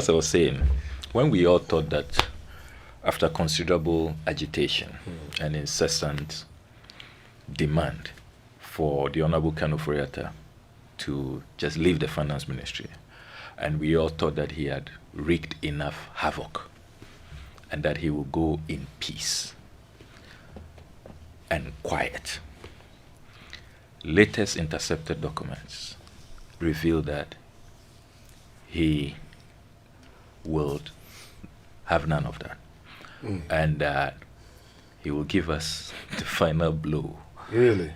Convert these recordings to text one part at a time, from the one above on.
As I was saying, when we all thought that after considerable agitation and incessant demand for the Honorable Ken Ofori-Atta to just leave the finance ministry, and we all thought that he had wreaked enough havoc and that he would go in peace and quiet. Latest intercepted documents reveal that he will have none of that, and that he will give us the final blow. Really?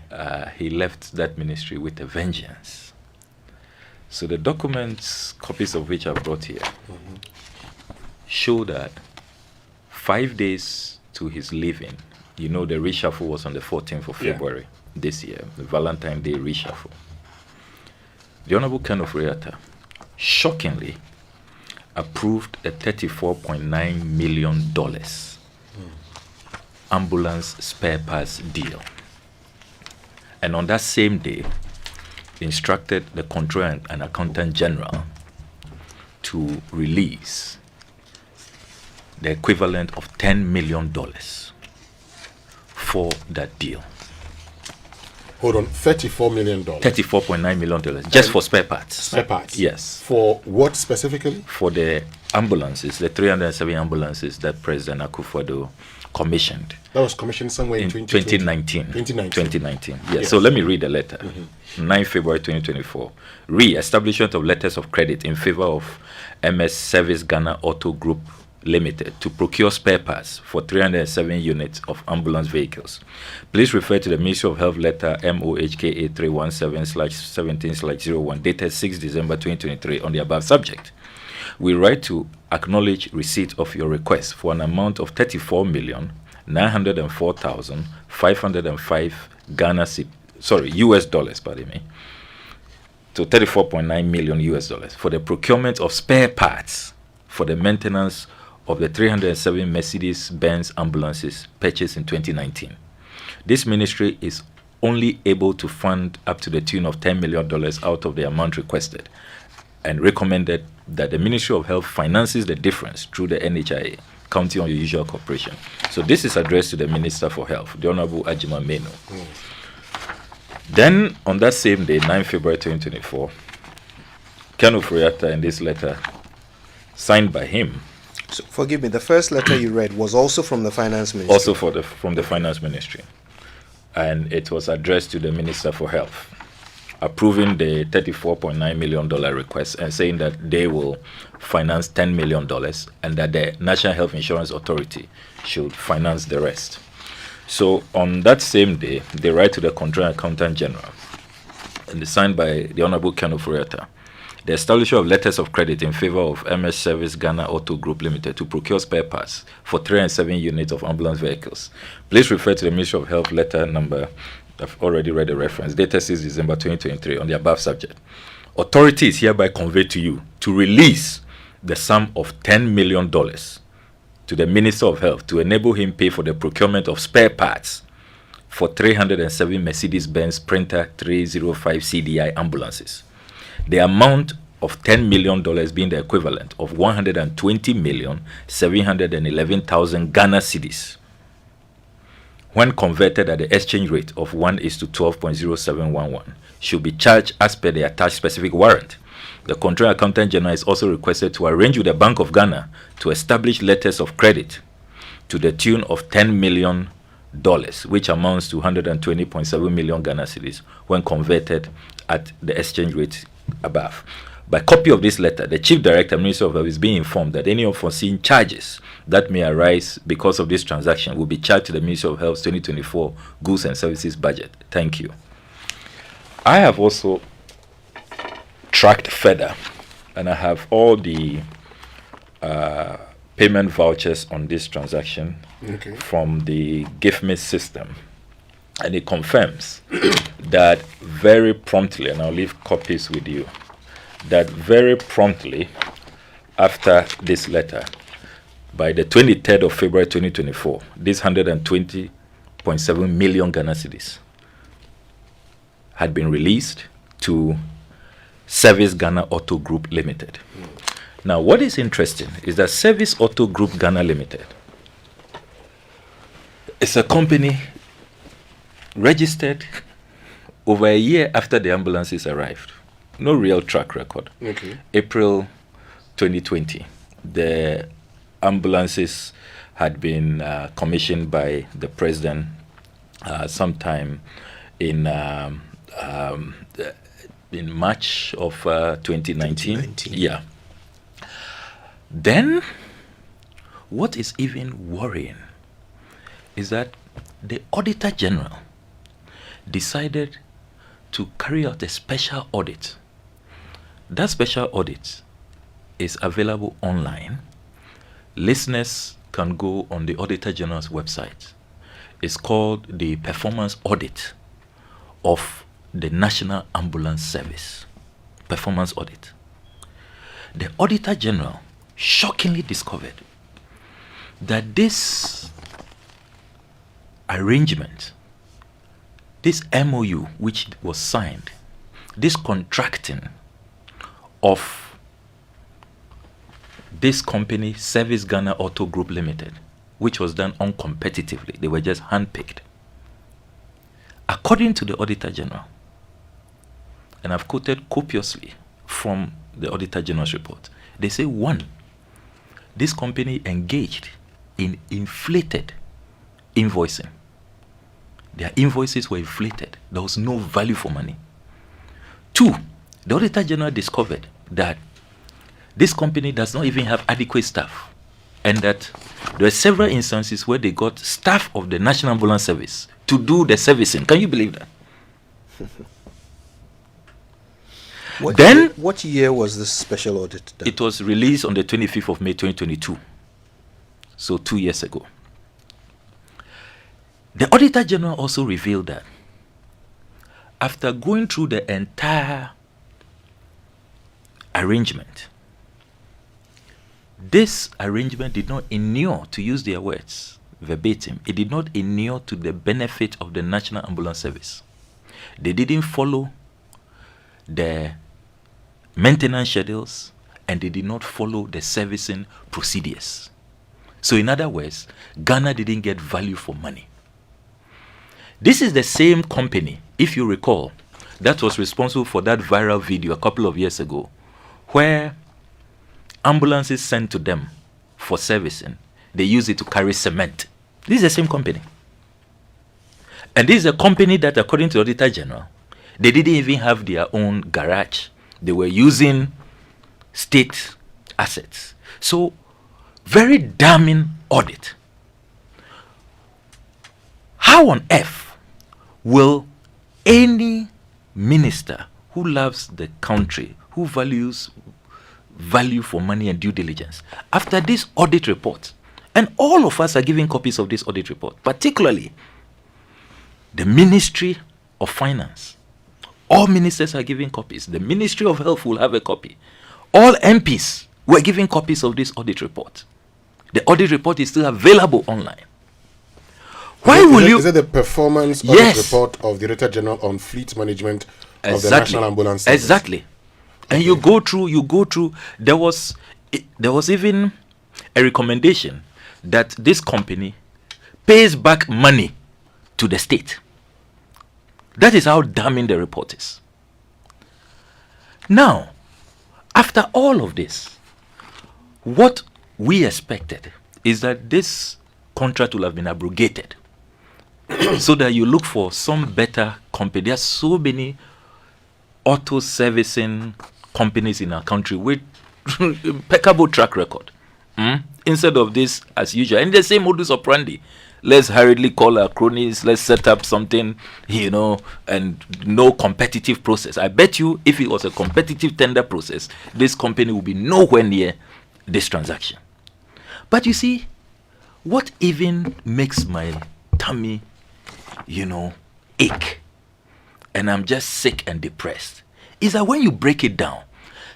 He left that ministry with a vengeance. So the documents, copies of which I brought here, show that 5 days to his leaving, the reshuffle was on the 14th of February this year, the Valentine's Day reshuffle. The Honorable Ken Ofori-Atta shockingly approved a $34.9 million ambulance spare parts deal. And on that same day, instructed the Comptroller and Accountant General to release the equivalent of $10 million for that deal. Hold on, $34 million. $34.9 million just for spare parts. Spare parts? Yes. For what specifically? For the ambulances, the 307 ambulances that President Akufo-Addo commissioned. That was commissioned somewhere in 2019. 2019. Yes. So let me read the letter. 9 February 2024. Re-establishment of letters of credit in favor of MS Service Ghana Auto Group Limited to procure spare parts for 307 units of ambulance vehicles. Please refer to the Ministry of Health letter MOHKA 317/17/01 dated 6 December 2023 on the above subject. We write to acknowledge receipt of your request for an amount of $34,904,505 US dollars, pardon me, to $34.9 million US dollars for the procurement of spare parts for the maintenance of the 307 Mercedes-Benz ambulances purchased in 2019. This ministry is only able to fund up to the tune of $10 million out of the amount requested, and recommended that the Ministry of Health finances the difference through the NHIA, counting on your usual cooperation. So this is addressed to the Minister for Health, the Honorable Ajima Meno. Then, on that same day, 9 February 2024, Ken Ofori-Atta, in this letter, signed by him. So, forgive me, the first letter you read was also from the Finance Ministry? Also from the Finance Ministry. And it was addressed to the Minister for Health, approving the $34.9 million request and saying that they will finance $10 million and that the National Health Insurance Authority should finance the rest. So on that same day, they write to the Comptroller and Accountant General, and they signed by the Honorable Ken Ofori-Atta, the establishment of letters of credit in favor of MS Service Ghana Auto Group Limited to procure spare parts for 307 units of ambulance vehicles. Please refer to the Ministry of Health letter number, I've already read the reference, dated 6 December 2023 on the above subject. Authority is hereby conveyed to you to release the sum of $10 million to the Minister of Health to enable him pay for the procurement of spare parts for 307 Mercedes-Benz Sprinter 305 CDI ambulances. The amount of $10 million being the equivalent of 120,711,000 Ghana cedis, when converted at the exchange rate of 1:12.0711, should be charged as per the attached specific warrant. The Comptroller Accountant General is also requested to arrange with the Bank of Ghana to establish letters of credit to the tune of $10 million, which amounts to 120.7 million Ghana cedis, when converted at the exchange rate above. By copy of this letter, the Chief Director, Minister of Health, is being informed that any unforeseen charges that may arise because of this transaction will be charged to the Ministry of Health's 2024 Goods and Services budget. Thank you. I have also tracked further, and I have all the payment vouchers on this transaction from the GiveMe system. And it confirms that very promptly, and I'll leave copies with you, that very promptly after this letter, by the 23rd of February 2024, this 120.7 million Ghana cedis had been released to Service Ghana Auto Group Limited. Now, what is interesting is that Service Auto Group Ghana Limited is a company registered over a year after the ambulances arrived. No real track record. Okay. April 2020, the ambulances had been commissioned by the president sometime in March of 2019. Yeah. Then, what is even worrying is that the Auditor General decided to carry out a special audit. That special audit is available online. Listeners can go on the Auditor General's website. It's called the Performance Audit of the National Ambulance Service. Performance Audit. The Auditor General shockingly discovered that this arrangement, this MOU which was signed, this contracting of this company, Service Ghana Auto Group Limited, which was done uncompetitively, they were just handpicked. According to the Auditor General, and I've quoted copiously from the Auditor General's report, they say, one, this company engaged in inflated invoicing. Their invoices were inflated. There was no value for money. Two, the Auditor General discovered that this company does not even have adequate staff, and that there are several instances where they got staff of the National Ambulance Service to do the servicing. Can you believe that? What year was this special audit done? It was released on the 25th of May 2022, so 2 years ago. The Auditor General also revealed that after going through the entire arrangement, this arrangement did not inure, to use their words verbatim, it did not inure to the benefit of the National Ambulance Service. They didn't follow the maintenance schedules, and they did not follow the servicing procedures. So in other words, Ghana didn't get value for money. This is the same company, if you recall, that was responsible for that viral video a couple of years ago, where ambulances sent to them for servicing, they use it to carry cement. This is the same company. And this is a company that, according to the Auditor General, they didn't even have their own garage. They were using state assets. So, very damning audit. How on earth will any minister who loves the country, who values value for money and due diligence, after this audit report, and all of us are giving copies of this audit report, particularly the Ministry of Finance, all ministers are giving copies. The Ministry of Health will have a copy. All MPs were giving copies of this audit report. The audit report is still available online. Is it the performance audit report of the Auditor General on fleet management of the National Ambulance Service? Exactly. And you go through, there was even a recommendation that this company pays back money to the state. That is how damning the report is. Now, after all of this, what we expected is that this contract will have been abrogated so that you look for some better company. There are so many auto servicing companies in our country with impeccable track record. Instead of this, as usual, and the same modus operandi. Let's hurriedly call our cronies, let's set up something, and no competitive process. I bet you if it was a competitive tender process, this company would be nowhere near this transaction. But you see, what even makes my tummy, ache, and I'm just sick and depressed, is that when you break it down,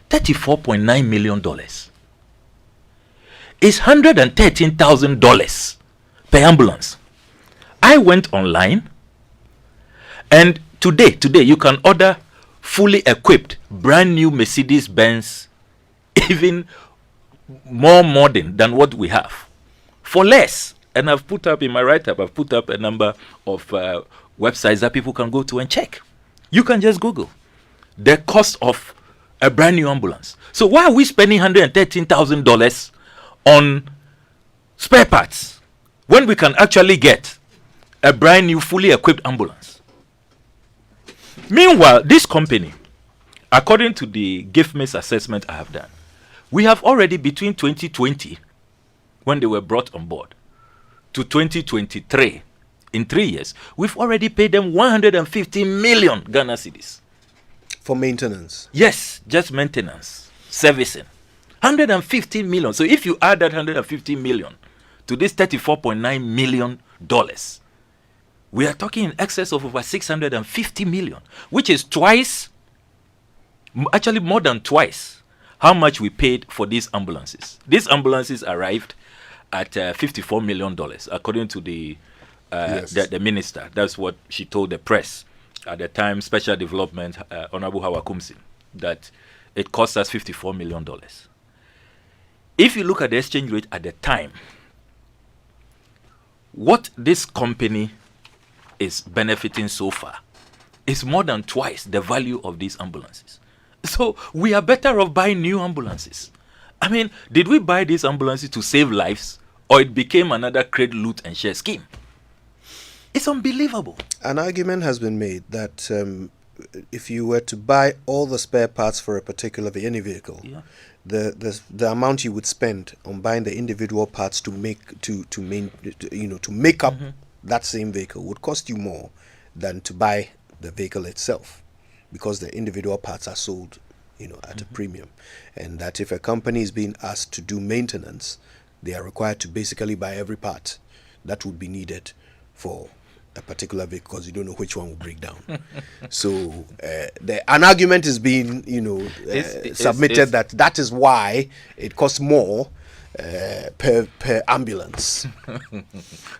$34.9 million is $113,000 per ambulance. I went online, and today you can order fully equipped brand new Mercedes-Benz, even more modern than what we have for less. And I've put up in my write-up, I've put up a number of websites that people can go to and check. You can just Google the cost of a brand new ambulance. So why are we spending $113,000 on spare parts when we can actually get a brand new fully equipped ambulance? Meanwhile, this company, according to the GIFMIS assessment I have done, we have already, between 2020, when they were brought on board, to 2023, in 3 years, we've already paid them 150 million Ghana cedis. For maintenance? Yes, just maintenance, servicing. 150 million. So if you add that 150 million to this $34.9 million, we are talking in excess of over 650 million, which is twice, actually more than twice, how much we paid for these ambulances. These ambulances arrived at $54 million, according to the minister. That's what she told the press at the time. Special Development, Honorable Hawa Kumsin, that it cost us $54 million. If you look at the exchange rate at the time, what this company is benefiting so far is more than twice the value of these ambulances. So we are better off buying new ambulances. I mean, did we buy these ambulances to save lives, or it became another crate, loot and share scheme? It's unbelievable. An argument has been made that if you were to buy all the spare parts for a particular any vehicle, the amount you would spend on buying the individual parts to make up that same vehicle would cost you more than to buy the vehicle itself, because the individual parts are sold at a premium, and that if a company is being asked to do maintenance, they are required to basically buy every part that would be needed for a particular vehicle, because you don't know which one will break down. So an argument is being submitted that is why it costs more per ambulance.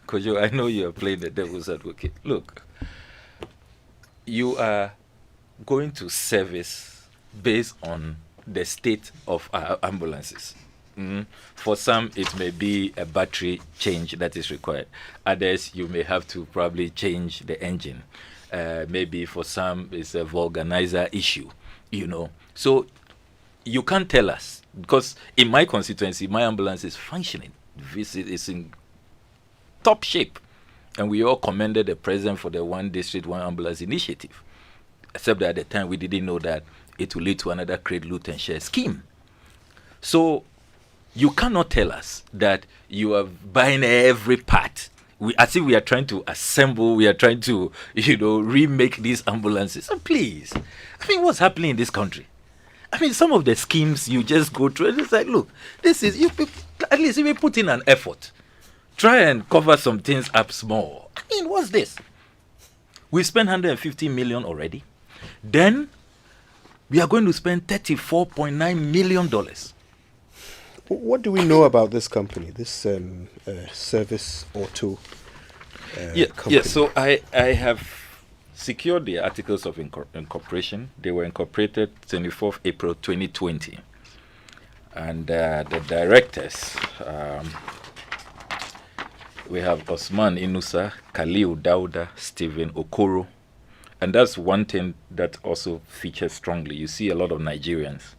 Kojo, I know you are playing the devil's advocate. Look, you are going to service based on the state of our ambulances. For some, it may be a battery change that is required. Others, you may have to probably change the engine. Maybe for some, it's a vulcanizer issue, So you can't tell us, because in my constituency, my ambulance is functioning. It's in top shape. And we all commended the president for the One District, One Ambulance initiative. Except that at the time, we didn't know that it will lead to another crate, loot and share scheme. So you cannot tell us that you are buying every part. As if we are trying to assemble, we are trying to, remake these ambulances. So please, what's happening in this country? Some of the schemes you just go through, and it's like, look, this is, at least if you put in an effort, try and cover some things up small. What's this? We spent 150 million already. Then we are going to spend $34.9 million. What do we know about this company, this Service Auto company? Yes, so I have secured the articles of incorporation. They were incorporated 24th April 2020. And the directors, we have Osman Inusa, Khalil Dauda, Stephen Okoro. And that's one thing that also features strongly. You see a lot of Nigerians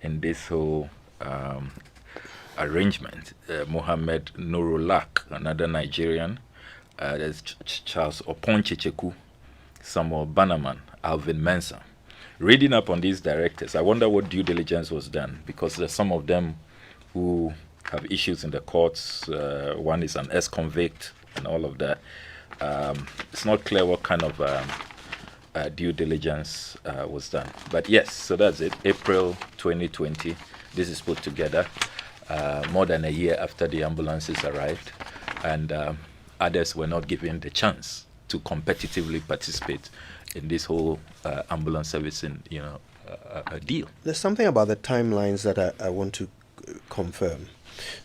in this whole arrangement. Mohammed Nurulak, another Nigerian. There's Charles Oponchecheku, Samuel Bannerman, Alvin Mensah. Reading up on these directors, I wonder what due diligence was done, because there's some of them who have issues in the courts. One is an ex-convict and all of that. It's not clear what kind of due diligence was done. But yes, so that's it. April 2020, this is put together more than a year after the ambulances arrived, and others were not given the chance to competitively participate in this whole ambulance servicing, deal. There's something about the timelines that I want to confirm.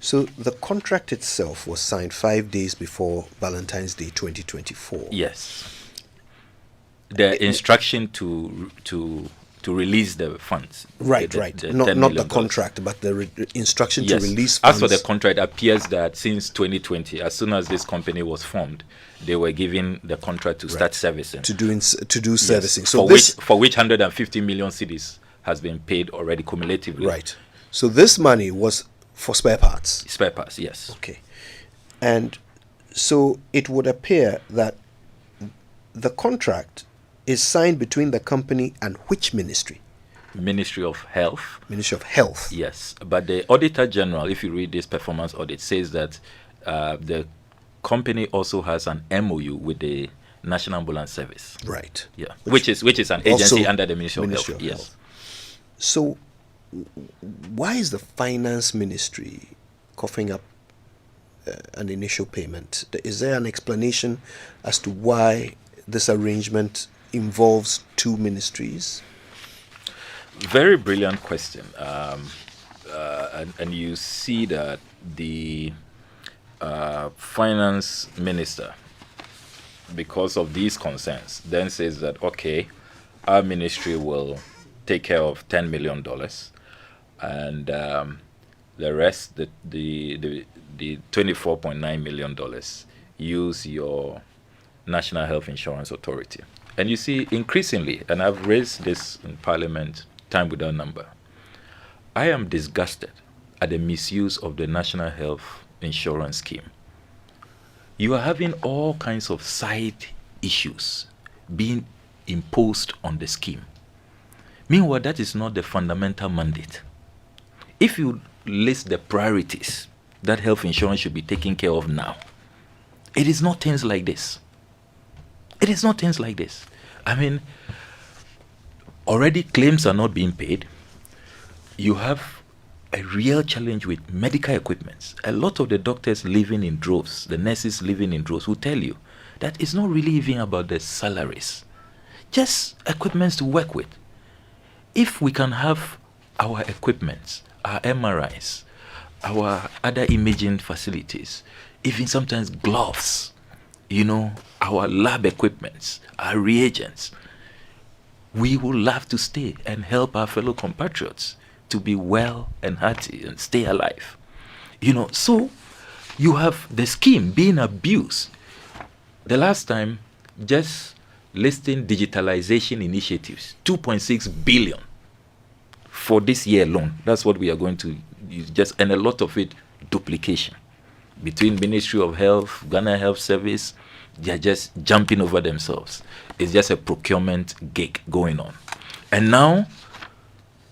So the contract itself was signed 5 days before Valentine's Day 2024. Yes. The instruction to to release the funds. Right. The Not the contract, but the instruction to release funds. As for the contract, it appears that since 2020, as soon as this company was formed, they were given the contract to start servicing. To do servicing. So for which 150 million cedis has been paid already cumulatively. Right. So this money was for spare parts. Spare parts, yes. Okay. And so it would appear that the contract is signed between the company and which ministry? Ministry of Health. Ministry of Health. Yes. But the Auditor General, if you read this performance audit, says that the company also has an MOU with the National Ambulance Service. Right. Yeah. Which is an agency under the Ministry of Health. Yes. So why is the Finance Ministry coughing up an initial payment? Is there an explanation as to why this arrangement involves two ministries? Very brilliant question. And you see that the finance minister, because of these concerns, then says that, okay, our ministry will take care of $10 million, and the rest, the $24.9 million, use your National Health Insurance Authority. And you see, increasingly, and I've raised this in Parliament time without number, I am disgusted at the misuse of the National Health Insurance Scheme. You are having all kinds of side issues being imposed on the scheme. Meanwhile, that is not the fundamental mandate. If you list the priorities that health insurance should be taken care of now, it is not things like this. It is not things like this. I mean, already claims are not being paid. You have a real challenge with medical equipment. A lot of the doctors living in droves, the nurses living in droves, will tell you that it's not really even about the salaries, just equipment to work with. If we can have our equipment, our MRIs, our other imaging facilities, even sometimes gloves, our lab equipment, our reagents, we will love to stay and help our fellow compatriots to be well and healthy and stay alive. So you have the scheme being abused. The last time, just listing digitalization initiatives, 2.6 billion for this year alone. That's what we are going to use, and a lot of it duplication between Ministry of Health, Ghana Health Service. They are just jumping over themselves. It's just a procurement gig going on. And now,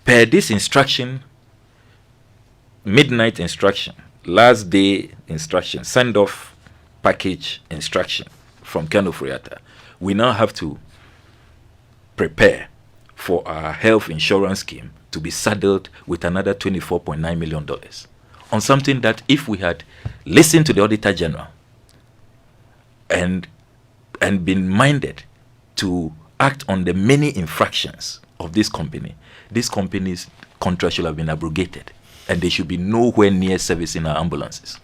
per this instruction, midnight instruction, last day instruction, send off package instruction from Ofori-Atta, we now have to prepare for our health insurance scheme to be saddled with another $24.9 million on something that, if we had listened to the Auditor General and been minded to act on the many infractions of this company's contract should have been abrogated, and they should be nowhere near servicing our ambulances.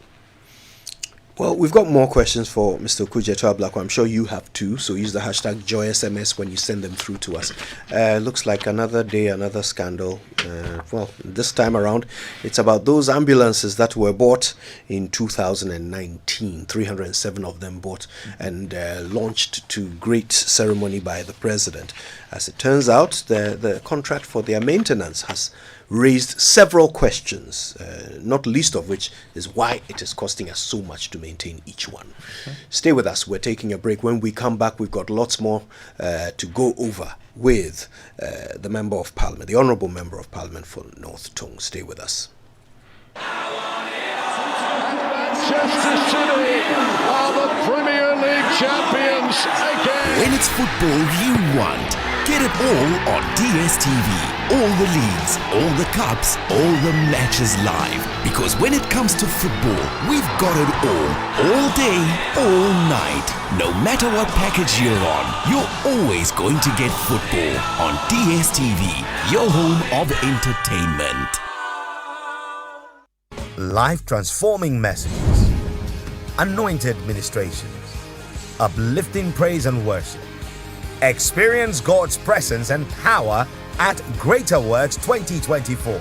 Well, we've got more questions for Mr. Okudzeto Ablakwah. I'm sure you have too, so use the hashtag JoySMS when you send them through to us. Looks like another day, another scandal. Well, this time around, it's about those ambulances that were bought in 2019. 307 of them bought and launched to great ceremony by the president. As it turns out, the contract for their maintenance has raised several questions, not least of which is why it is costing us so much to maintain each one. Okay. Stay with us. We're taking a break. When we come back, we've got lots more to go over with the Member of Parliament, the Honourable Member of Parliament for North Tongue. Stay with us. Manchester City are the Premier League champions again. When it's football you want, get it all on DSTV. All the leagues, all the cups, all the matches live. Because when it comes to football, we've got it all day, all night. No matter what package you're on, you're always going to get football on DSTV, your home of entertainment. Life transforming messages, anointed ministrations, uplifting praise and worship. Experience God's presence and power at Greater Works 2024.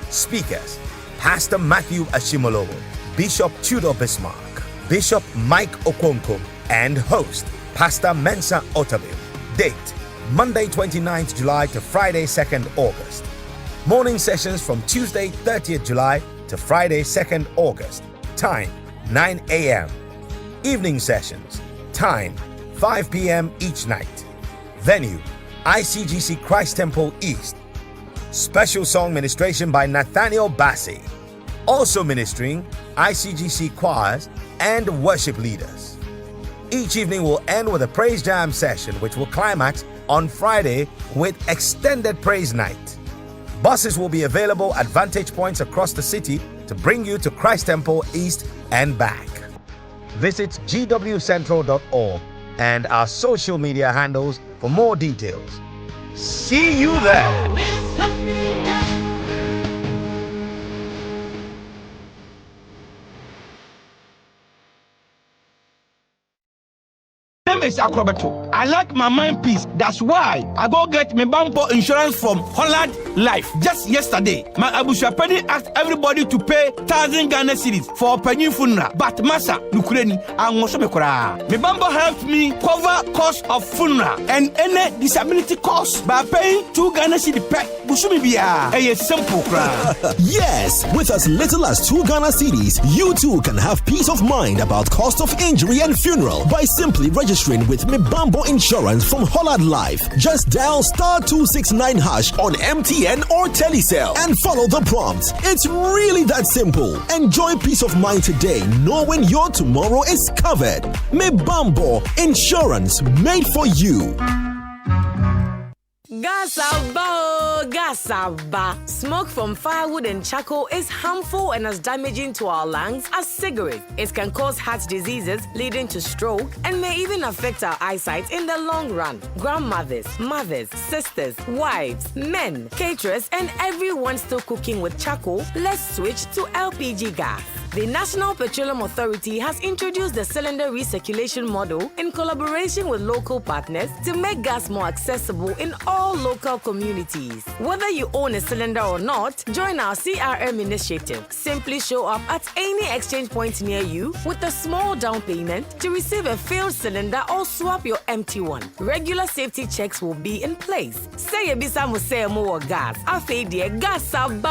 Speakers: Pastor Matthew Ashimolowo, Bishop Tudor Bismarck, Bishop Mike Okonkwo, and host Pastor Mensa Otabil. Date: Monday 29th July to Friday 2nd August. Morning sessions from Tuesday 30th July to Friday 2nd August. Time: 9 a.m. Evening sessions. Time: 5 p.m. each night. Venue: ICGC Christ Temple East. Special song ministration by Nathaniel Bassi. Also ministering ICGC choirs and worship leaders. Each evening will end with a praise jam session, which will climax on Friday with extended praise night. Buses will be available at vantage points across the city to bring you to Christ Temple East and back. Visit gwcentral.org and our social media handles for more details. See you there! Name is Akrobato. I like my mind peace. That's why I go get my bumper insurance from Holland Life. Just yesterday, my Abushapani asked everybody to pay 1,000 Ghana cedis for a penny funeral. But Masa, Nukreni, and Mosomekora. My bumper helped me cover cost of funeral and any disability cost by paying 2 Ghana cedis per Bushumibia. A simple cry. Yes, with as little as 2 Ghana cedis, you too can have peace of mind about cost of injury and funeral by simply registering with Mibambo Insurance from Holland Life. Just dial *269# on MTN or Telecel and follow the prompts. It's really that simple. Enjoy peace of mind today, knowing your tomorrow is covered. Mibambo Insurance, made for you. Gasaba. Smoke from firewood and charcoal is harmful and as damaging to our lungs as cigarettes. It can cause heart diseases leading to stroke and may even affect our eyesight in the long run. Grandmothers, mothers, sisters, wives, men, caterers, and everyone still cooking with charcoal, let's switch to LPG gas. The National Petroleum Authority has introduced the cylinder recirculation model in collaboration with local partners to make gas more accessible in all local communities. Whether you own a cylinder or not, join our CRM initiative. Simply show up at any exchange point near you with a small down payment to receive a filled cylinder or swap your empty one. Regular safety checks will be in place. Say ebisa musemo or gas. Afeidie gasaba.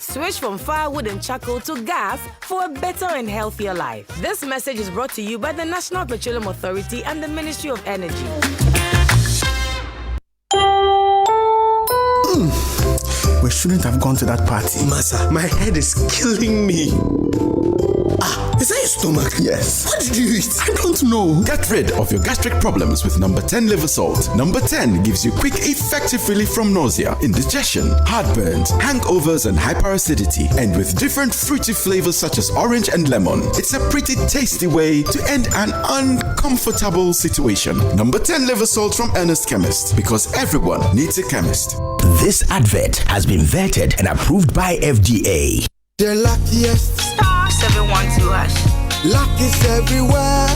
Switch from firewood and charcoal to gas for a better and healthier life. This message is brought to you by the National Petroleum Authority and the Ministry of Energy. We shouldn't have gone to that party. Masa, my head is killing me. Is that your stomach? Yes. What did you eat? I don't know. Get rid of your gastric problems with number 10 liver salt. Number 10 gives you quick, effective relief from nausea, indigestion, heartburns, hangovers, and hyperacidity. And with different fruity flavors such as orange and lemon, it's a pretty tasty way to end an uncomfortable situation. Number 10 liver salt from Ernest Chemist, because everyone needs a chemist. This advert has been vetted and approved by FDA. The luckiest. *712#. Luck is everywhere.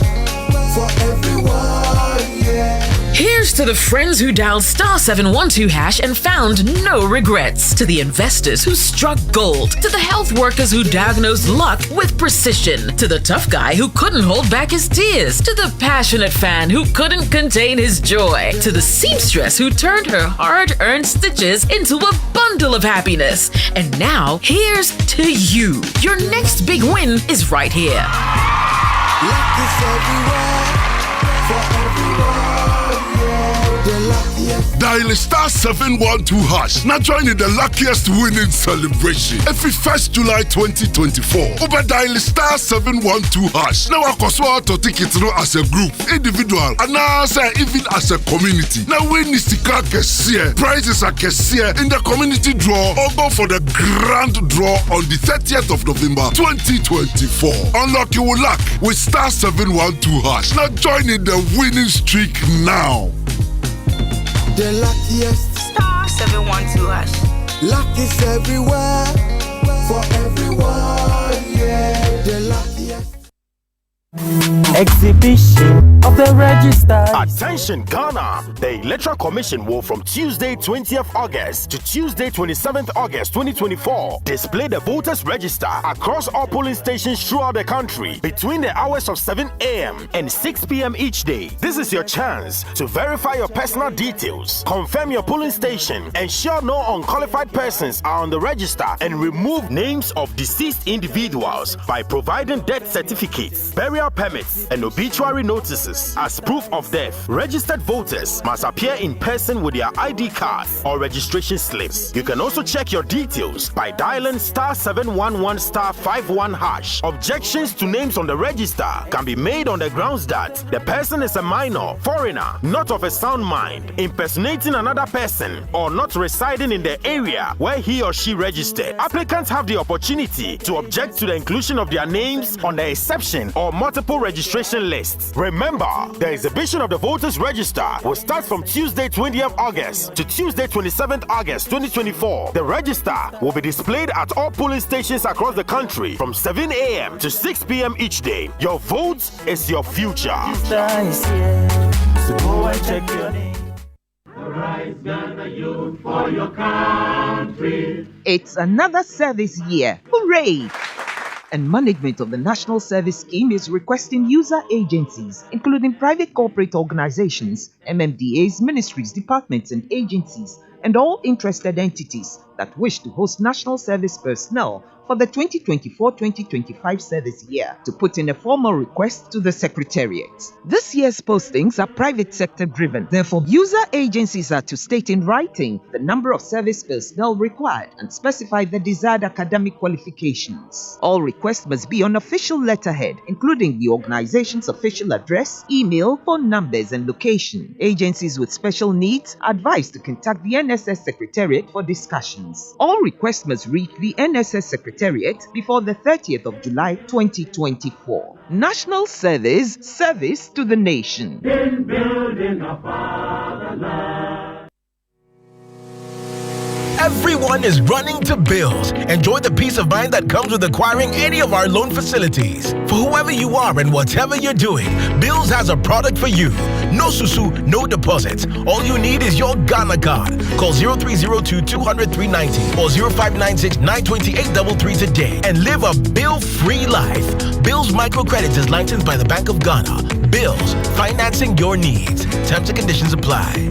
For everyone, yeah. Here's to the friends who dialed *712# and found no regrets. To the investors who struck gold. To the health workers who diagnosed luck with precision. To the tough guy who couldn't hold back his tears. To the passionate fan who couldn't contain his joy. To the seamstress who turned her hard-earned stitches into a bundle of happiness. And now, here's to you. Your next big win is right here. Luck is everywhere. For everyone. Dial *712#. Now join in the luckiest winning celebration. Every 1st July 2024. Over dial *712#. Now I can to tickets as a group, individual, and now even as a community. Now win is the car prizes are in the community draw or go for the grand draw on the 30th of November 2024. Unlock your luck with *712#. Now join in the winning streak now. The luckiest. *712#. Luck is everywhere. For everyone, yeah. The luckiest. Exhibition. of the register. Attention Ghana! The Electoral Commission will from Tuesday 20th August to Tuesday 27th August 2024 display the voters register across all polling stations throughout the country between the hours of 7 a.m. and 6 p.m. each day. This is your chance to verify your personal details, confirm your polling station, ensure no unqualified persons are on the register, and remove names of deceased individuals by providing death certificates, burial permits, and obituary notices as proof of death. Registered voters must appear in person with their ID cards or registration slips. You can also check your details by dialing *711*51#. Objections to names on the register can be made on the grounds that the person is a minor, foreigner, not of a sound mind, impersonating another person, or not residing in the area where he or she registered. Applicants have the opportunity to object to the inclusion of their names on the exception or multiple registration lists. Remember, the exhibition of the voters register will start from Tuesday 20th August to Tuesday 27th August 2024. The register will be displayed at all polling stations across the country from 7 a.m. to 6 p.m. each day. Your vote is your future. So go and check your name. Rise, Ghana youth, for your country. It's another service year. Hooray! And management of the National Service Scheme is requesting user agencies, including private corporate organizations, MMDAs, ministries, departments, and agencies, and all interested entities that wish to host national service personnel for the 2024-2025 service year to put in a formal request to the Secretariat. This year's postings are private sector driven. Therefore, user agencies are to state in writing the number of service personnel required and specify the desired academic qualifications. All requests must be on official letterhead, including the organization's official address, email, phone numbers, and location. Agencies with special needs are advised to contact the NSS Secretariat for discussions. All requests must reach the NSS Secretariat before the 30th of July 2024. National Service, service to the nation. In building a fatherland. Everyone is running to Bills. Enjoy the peace of mind that comes with acquiring any of our loan facilities. For whoever you are and whatever you're doing, Bills has a product for you. No susu, no deposits. All you need is your Ghana card. Call 0302-200-390 or 0596-928-33 today and live a bill-free life. Bills Microcredit is licensed by the Bank of Ghana. Bills, financing your needs. Terms and conditions apply.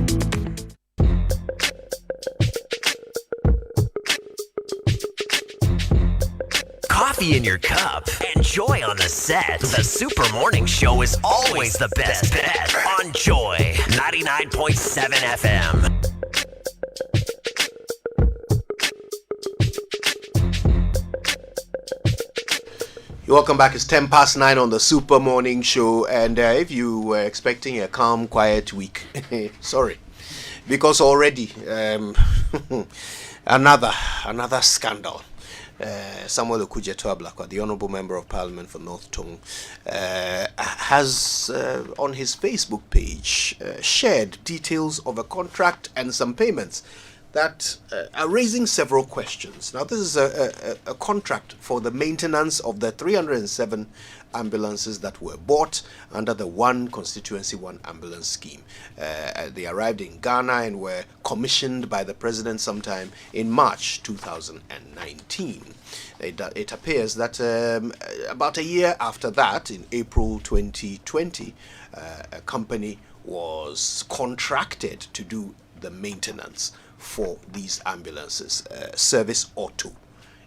Coffee in your cup. Enjoy on the set. The Super Morning Show is always the best bet on Joy 99.7 FM. Welcome back. It's 9:10 on the Super Morning Show, and if you were expecting a calm, quiet week, sorry, because already another scandal. Samuel Okudzeto Ablakwah, the Honourable Member of Parliament for North Tongue, has on his Facebook page shared details of a contract and some payments that are raising several questions. Now, this is a contract for the maintenance of the 307 ambulances that were bought under the One Constituency, One Ambulance scheme. They arrived in Ghana and were commissioned by the President sometime in March 2019. It appears that about a year after that, in April 2020, a company was contracted to do the maintenance for these ambulances. Service Auto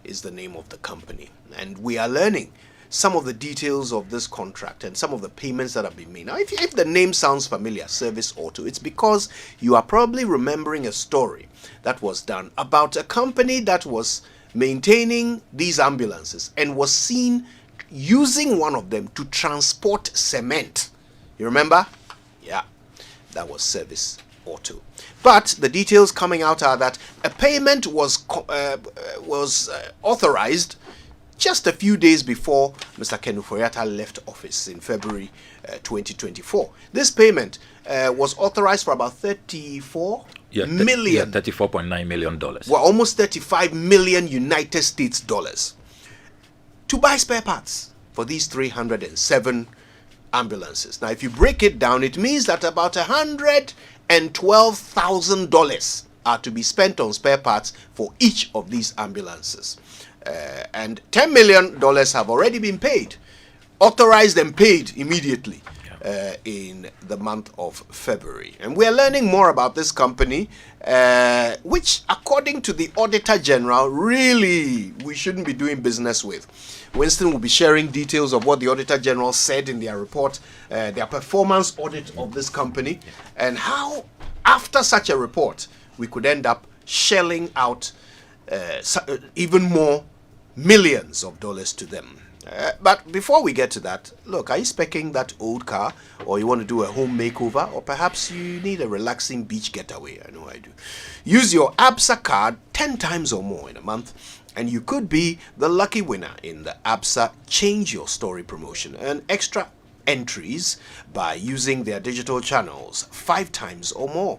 is the name of the company, and we are learning some of the details of this contract and some of the payments that have been made. Now, if the name sounds familiar, Service Auto, it's because you are probably remembering a story that was done about a company that was maintaining these ambulances and was seen using one of them to transport cement. You remember? Yeah, that was Service Auto. But the details coming out are that a payment was authorized just a few days before Mr. Ofori-Atta left office in February 2024. This payment was authorized for about $34.9 million. Well, almost 35 million United States dollars to buy spare parts for these 307 ambulances. Now, if you break it down, it means that about $112,000 are to be spent on spare parts for each of these ambulances. And $10 million have already been paid, authorized and paid immediately in the month of February. And we are learning more about this company, which, according to the Auditor General, really we shouldn't be doing business with. Winston will be sharing details of what the Auditor General said in their report, their performance audit of this company, and how, after such a report, we could end up shelling out even more millions of dollars to them. But before we get to that, look, are you speccing that old car, or you want to do a home makeover, or perhaps you need a relaxing beach getaway? I know I do. Use your ABSA card 10 times or more in a month, and you could be the lucky winner in the ABSA Change Your Story promotion. Earn extra entries by using their digital channels 5 times or more.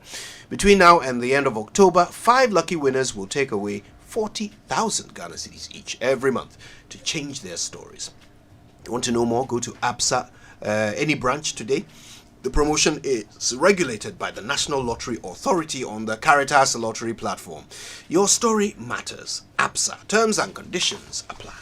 Between now and the end of October, 5 lucky winners will take away 40,000 Ghana cedis each every month to change their stories. You want to know more? Go to ABSA, any branch today. The promotion is regulated by the National Lottery Authority on the Caritas Lottery platform. Your story matters. ABSA. Terms and conditions apply.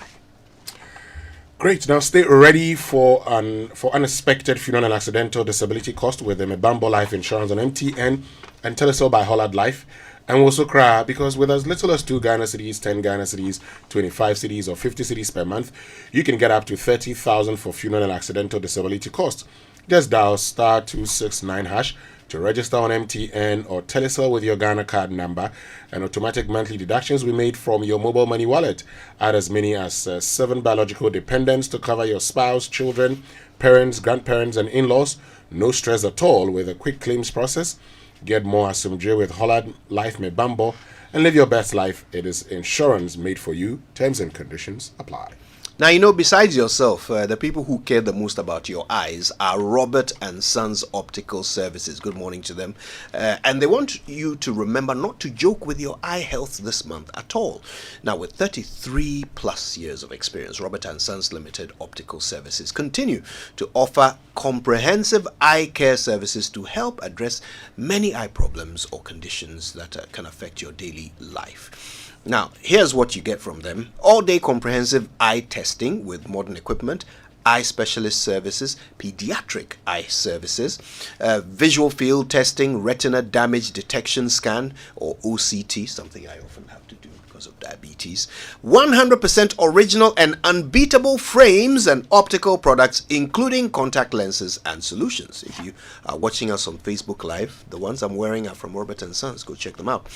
Great. Now stay ready for unexpected funeral and accidental disability cost with the Mebambo Life Insurance on MTN and Telecel by Hollard Life. And we'll also cry because with as little as 2 Ghana cedis, 10 Ghana cedis, 25 cedis, or 50 cedis per month, you can get up to 30,000 for funeral and accidental disability costs. Just dial *269# to register on MTN or Telecel with your Ghana card number, and automatic monthly deductions will be made from your mobile money wallet. Add as many as 7 biological dependents to cover your spouse, children, parents, grandparents, and in-laws. No stress at all with a quick claims process. Get more Asumdre with Hollard Life Mebambo and live your best life. It is insurance made for you. Terms and conditions apply. Now, you know, besides yourself, the people who care the most about your eyes are Robert and Sons Optical Services. Good morning to them. And they want you to remember not to joke with your eye health this month at all. Now, with 33 plus years of experience, Robert and Sons Limited Optical Services continue to offer comprehensive eye care services to help address many eye problems or conditions that can affect your daily life. Now, here's what you get from them. All-day comprehensive eye testing with modern equipment, eye specialist services, pediatric eye services, visual field testing, retina damage detection scan, or OCT, something I often have to do because of diabetes, 100% original and unbeatable frames and optical products, including contact lenses and solutions. If you are watching us on Facebook Live, the ones I'm wearing are from Robert & Sons. Go check them out.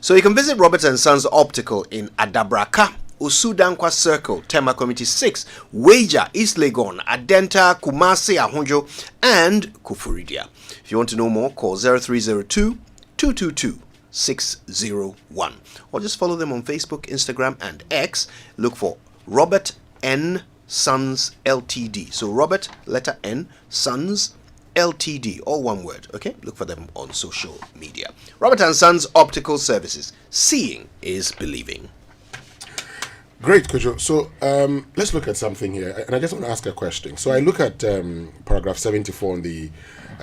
So you can visit Robert & Sons Optical in Adabraka, Usudankwa Circle, Tema Committee 6, Wager, East Legon, Adenta, Kumasi, Ahonjo, and Kufuridia. If you want to know more, call 0302 222 601, or just follow them on Facebook, Instagram, and X. Look for Robert N. Sons Ltd. So Robert, letter N, Sons Ltd, all one word. Okay, look for them on social media. Robert and Sons Optical Services. Seeing is believing. Great, Kojo. So let's look at something here, and I just want to ask a question. So I look at paragraph 74 on the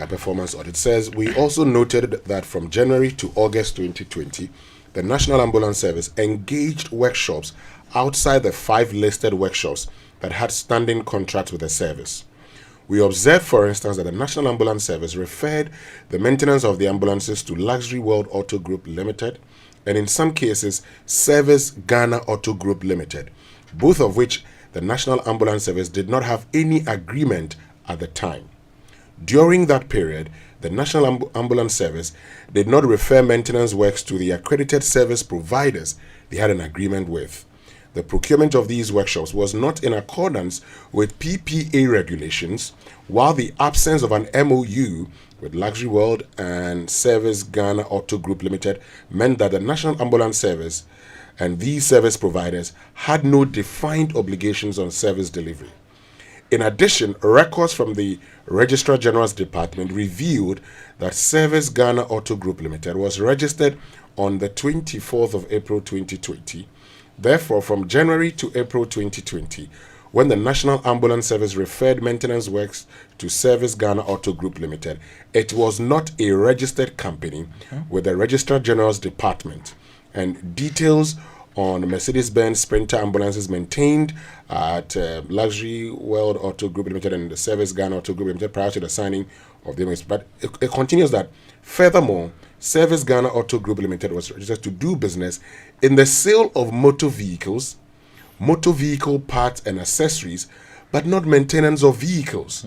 performance audit. It says, we also noted that from January to August 2020, the National Ambulance Service engaged workshops outside the 5 listed workshops that had standing contracts with the service. We observed, for instance, that the National Ambulance Service referred the maintenance of the ambulances to Luxury World Auto Group Limited, and in some cases, Service Ghana Auto Group Limited, both of which the National Ambulance Service did not have any agreement at the time. During that period, the National Ambulance Service did not refer maintenance works to the accredited service providers they had an agreement with. The procurement of these workshops was not in accordance with PPA regulations, while the absence of an MOU with Luxury World and Service Ghana Auto Group Limited meant that the National Ambulance Service and these service providers had no defined obligations on service delivery. In addition, records from the Registrar General's Department revealed that Service Ghana Auto Group Limited was registered on the 24th of April 2020. Therefore, from January to April 2020, when the National Ambulance Service referred maintenance works to Service Ghana Auto Group Limited, it was not a registered company with the Registrar General's Department, and details on Mercedes-Benz Sprinter ambulances maintained at Luxury World Auto Group Limited and the Service Ghana Auto Group Limited prior to the signing of the MOU. But it continues that, furthermore, Service Ghana Auto Group Limited was registered to do business in the sale of motor vehicles, motor vehicle parts and accessories, but not maintenance of vehicles.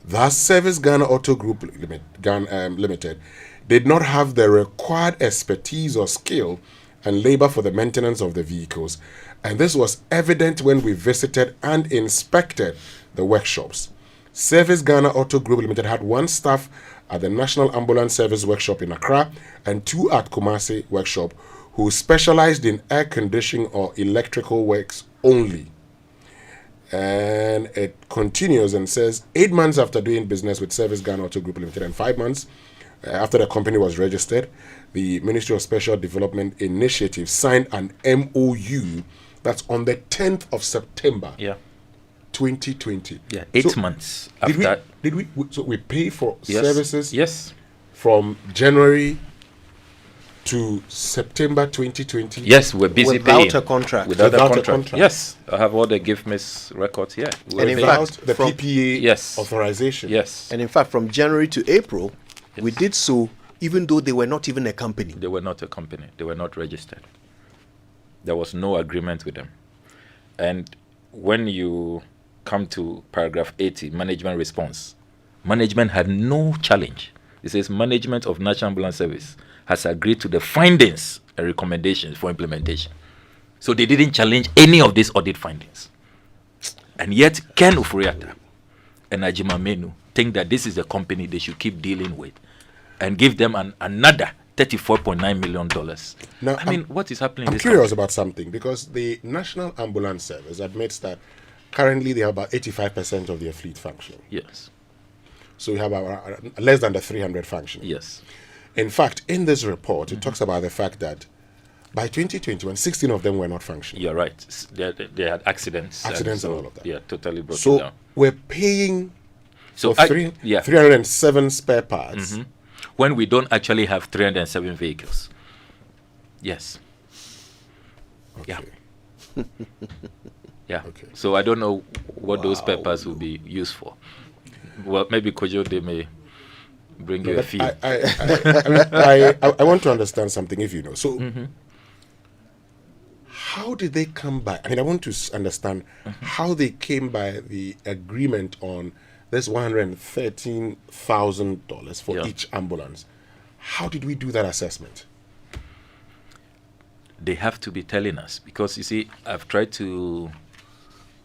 Thus, Service Ghana Auto Group Limited did not have the required expertise or skill and labor for the maintenance of the vehicles, and this was evident when we visited and inspected the workshops. Service Ghana Auto Group Limited had 1 staff at the National Ambulance Service Workshop in Accra and 2 at Kumasi Workshop who specialized in air conditioning or electrical works only. And it continues and says, 8 months after doing business with Service Ghana Auto Group Limited and 5 months after the company was registered, the Ministry of Special Development Initiative signed an MOU that's on the 10th of September 2020. 8 months after. So we pay for Yes. services Yes. from January to September 2020? Yes, we're busy Without paying. a contract. Without Without a a contract. contract. Yes, I have all the give miss records here. And in paying. fact, the from- PPA authorization. Yes. And in fact, from January to April, we did so even though they were not even a company. They were not a company. They were not registered. There was no agreement with them. And when you come to paragraph 80, management response, management had no challenge. It says management of National Ambulance Service has agreed to the findings and recommendations for implementation. So they didn't challenge any of these audit findings. And yet Ken Ofori-Atta and Ajima Menu think that this is a company they should keep dealing with and give them another $34.9 million. Now, I mean, what is happening in I'm this curious country? about something, because the National Ambulance Service admits that currently they have about 85% of their fleet functioning. Yes. So we have about less than the 300 functioning. Yes. In fact, in this report, it talks about the fact that by 2021, 16 of them were not functioning. You're right. They had accidents. Accidents and all of that. Yeah, totally broken So down. we're paying So for I- 307 spare parts. Mhm. When we don't actually have 307 vehicles. Yes. Yeah. Yeah. So I don't know what those papers will be used for. Well, maybe Kojo, they may bring you a But fee. I want to understand something, if you know. So, how did they come by? I mean, I want to understand how they came by the agreement on this $113,000 for each ambulance. How did we do that assessment? They have to be telling us, because you see, I've tried to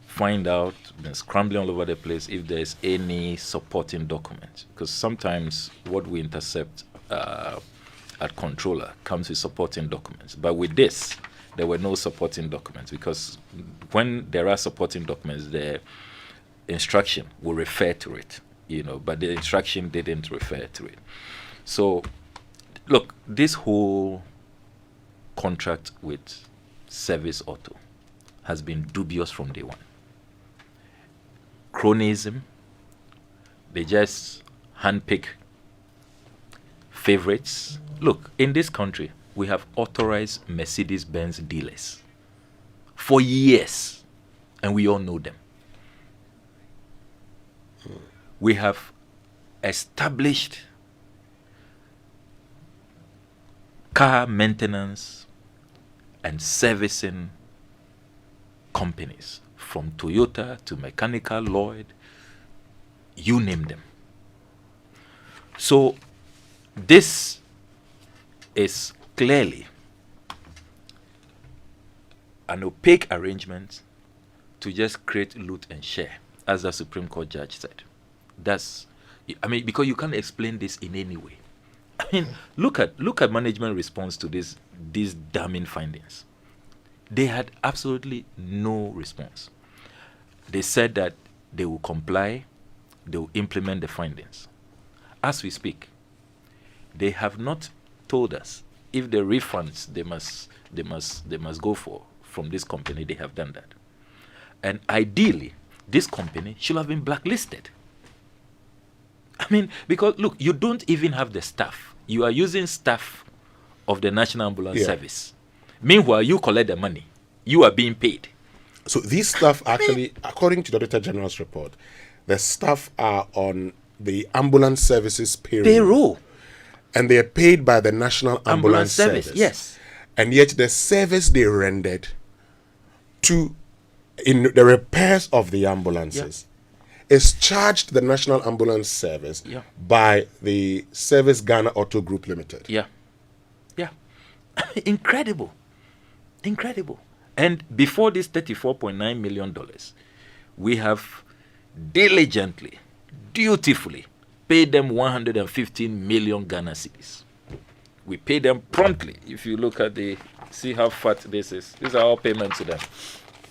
find out, been scrambling all over the place, if there's any supporting document, because sometimes what we intercept at controller comes with supporting documents, but with this there were no supporting documents, because when there are supporting documents, the instruction will refer to it, but the instruction didn't refer to it. So look, this whole contract with Service Auto has been dubious from day one. Cronyism, they just handpick favorites. Look, in this country, we have authorized Mercedes-Benz dealers for years, and we all know them. We have established car maintenance and servicing companies, from Toyota to Mechanical, Lloyd, you name them. So this is clearly an opaque arrangement to just create loot and share, as the Supreme Court judge said. Because you can't explain this in any way. I mean, look at management response to these damning findings. They had absolutely no response. They said that they will comply, they will implement the findings. As we speak, they have not told us if the refunds they must go for from this company, they have done that. And ideally, this company should have been blacklisted. I mean, because look, you don't even have the staff. You are using staff of the National Ambulance Service. Meanwhile, you collect the money. You are being paid. So these staff actually, according to the Auditor General's report, the staff are on the ambulance services payroll. And they are paid by the National Ambulance Service. Yes. And yet the service they rendered in the repairs of the ambulances is charged the National Ambulance Service by the Service Ghana Auto Group Limited. Yeah. Incredible. And before this $34.9 million, we have diligently, dutifully paid them 115 million Ghana cedis. We pay them promptly. If you look at see how fat this is. These are all payments to them.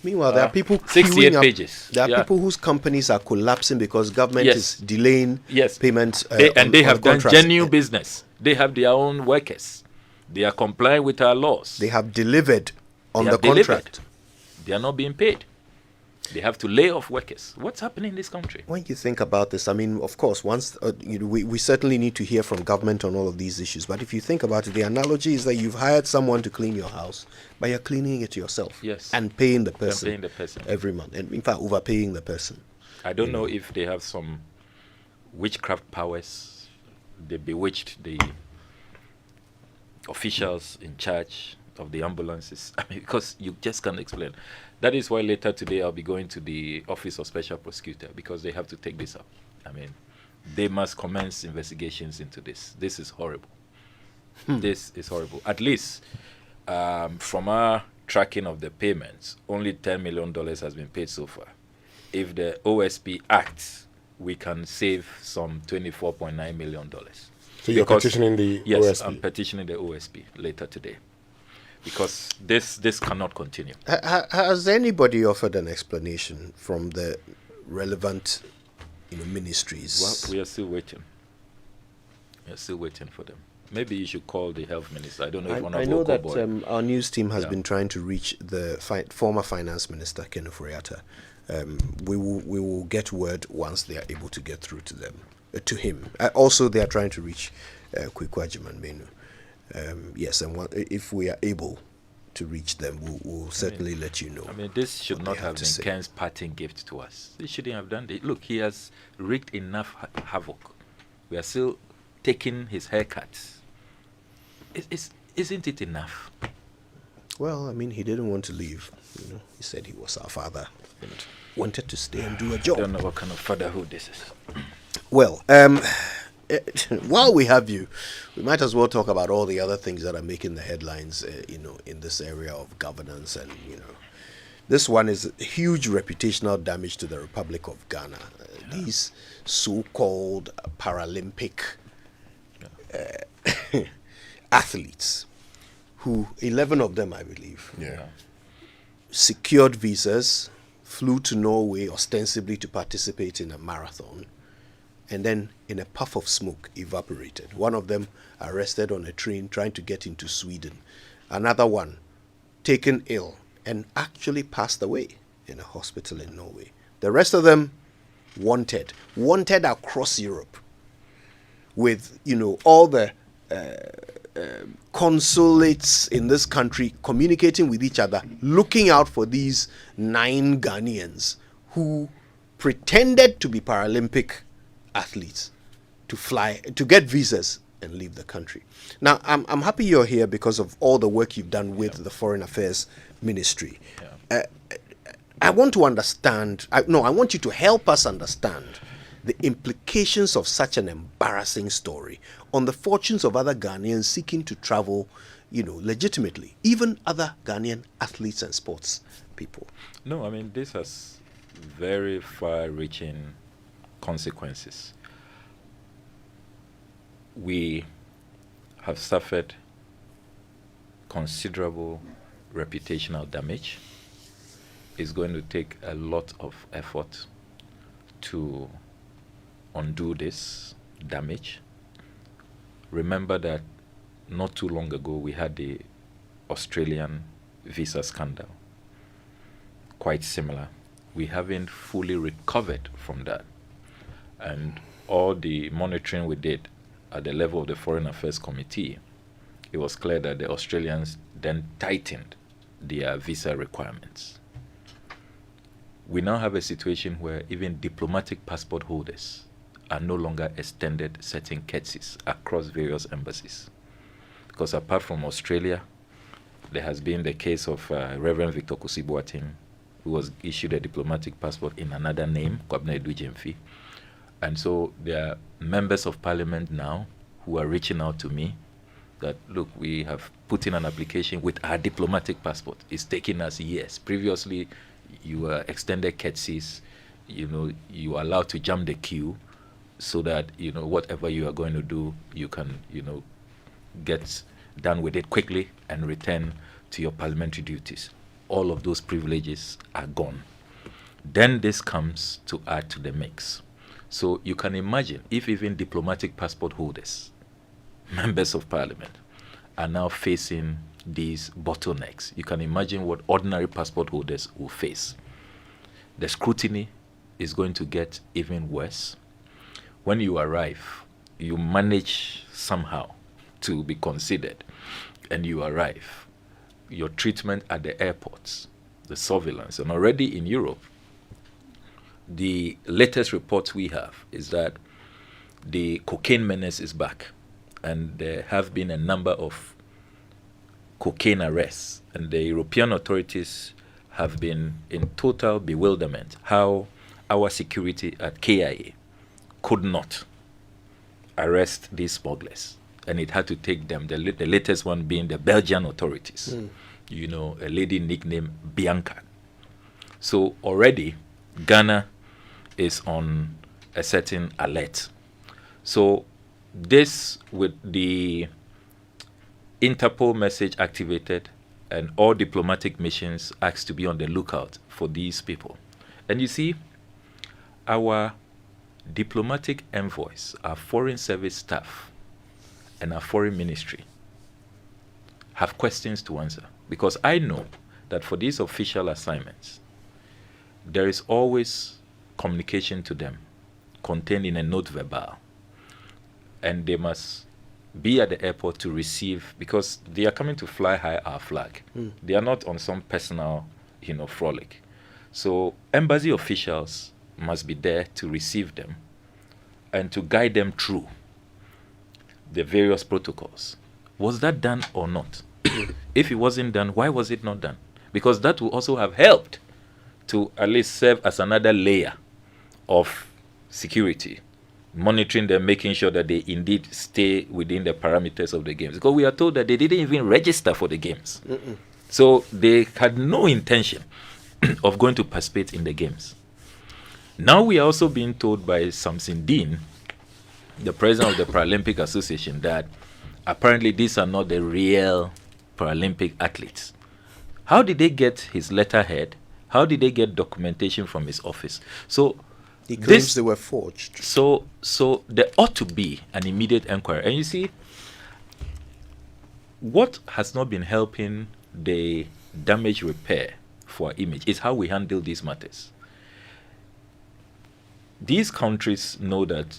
Meanwhile, there are people 68 queuing up. pages. There are people whose companies are collapsing because government is delaying payments. They have done genuine business. They have their own workers. They are complying with our laws. They have delivered on the contract. They are not being paid. They have to lay off workers. What's happening in this country? When you think about this, I mean, of course, once we certainly need to hear from government on all of these issues. But if you think about it, the analogy is that you've hired someone to clean your house, but you're cleaning it yourself. Yes. And paying the person. And paying the person every month. And in fact, overpaying the person. I don't know if they have some witchcraft powers. They bewitched the officials in charge of the ambulances. I mean, because you just can't explain. That is why later today I'll be going to the Office of Special Prosecutor, because they have to take this up. I mean, they must commence investigations into this. This is horrible. This is horrible. At least from our tracking of the payments, only $10 million has been paid so far. If the OSP acts, we can save some $24.9 million. So you're petitioning the OSP? Yes, I'm petitioning the OSP later today. Because this cannot continue. Has anybody offered an explanation from the relevant ministries? Well, we are still waiting. We are still waiting for them. Maybe you should call the health minister. I don't know if one of I know that our news team has been trying to reach the former finance minister, Ofori-Atta. We will get word once they are able to get through to them, to him. Also, they are trying to reach Kwekwa Jimanmenu. Yes, and if we are able to reach them, we'll certainly let you know. I mean, this should not have been Ken's parting gift to us. He shouldn't have done it. Look, he has wreaked enough havoc. We are still taking his haircuts. Isn't it enough? Well, I mean, he didn't want to leave. He said he was our father and wanted to stay and do a job. I don't know what kind of fatherhood this is. Well, while we have you, we might as well talk about all the other things that are making the headlines, in this area of governance. And, this one is huge reputational damage to the Republic of Ghana. These so-called Paralympic athletes, who 11 of them, I believe, secured visas, flew to Norway ostensibly to participate in a marathon, and then in a puff of smoke evaporated. One of them arrested on a train trying to get into Sweden. Another one taken ill and actually passed away in a hospital in Norway. The rest of them wanted across Europe, with all the consulates in this country communicating with each other, looking out for these 9 Ghanaians who pretended to be Paralympic athletes to get visas and leave the country. Now, I'm happy you're here because of all the work you've done with the Foreign Affairs Ministry. I want to understand, I want you to help us understand the implications of such an embarrassing story on the fortunes of other Ghanaians seeking to travel, legitimately, even other Ghanaian athletes and sports people. No, I mean, this has very far-reaching consequences. We have suffered considerable reputational damage. It's going to take a lot of effort to undo this damage. Remember that not too long ago we had the Australian visa scandal, quite similar we haven't fully recovered from that. And all the monitoring we did at the level of the Foreign Affairs Committee, it was clear that the Australians then tightened their visa requirements. We now have a situation where even diplomatic passport holders are no longer extended certain courtesies across various embassies. Because apart from Australia, there has been the case of Reverend Victor Kusi-Boateng, who was issued a diplomatic passport in another name, Kwabena Edu-Gyamfi. And so there are members of parliament now who are reaching out to me that, look, we have put in an application with our diplomatic passport. It's taking us years. Previously, you were extended courtesies, you are allowed to jump the queue so that, whatever you are going to do, you can, get done with it quickly and return to your parliamentary duties. All of those privileges are gone. Then this comes to add to the mix. So you can imagine if even diplomatic passport holders, members of parliament, are now facing these bottlenecks. You can imagine what ordinary passport holders will face. The scrutiny is going to get even worse. When you arrive, you manage somehow to be considered, and you arrive. Your treatment at the airports, the surveillance, and already in Europe, the latest reports we have is that the cocaine menace is back, and there have been a number of cocaine arrests, and the European authorities have been in total bewilderment how our security at KIA could not arrest these smugglers, and it had to take them, the latest one being the Belgian authorities, a lady nicknamed Bianca. So already Ghana is on a certain alert. So this, with the Interpol message activated and all diplomatic missions asked to be on the lookout for these people. And you see, our diplomatic envoys, our foreign service staff, and our foreign ministry have questions to answer. Because I know that for these official assignments, there is always communication to them contained in a note verbal. And they must be at the airport to receive, because they are coming to fly high our flag. They are not on some personal, frolic. So embassy officials must be there to receive them and to guide them through the various protocols. Was that done or not? If it wasn't done, why was it not done? Because that will also have helped to at least serve as another layer of security, monitoring them, making sure that they indeed stay within the parameters of the games. Because we are told that they didn't even register for the games. So they had no intention of going to participate in the games. Now we are also being told by Samson Dean, the president of the Paralympic Association, that apparently these are not the real Paralympic athletes. How did they get his letterhead? How did they get documentation from his office? So he claims they were forged. So there ought to be an immediate inquiry. And you see, what has not been helping the damage repair for our image is how we handle these matters. These countries know that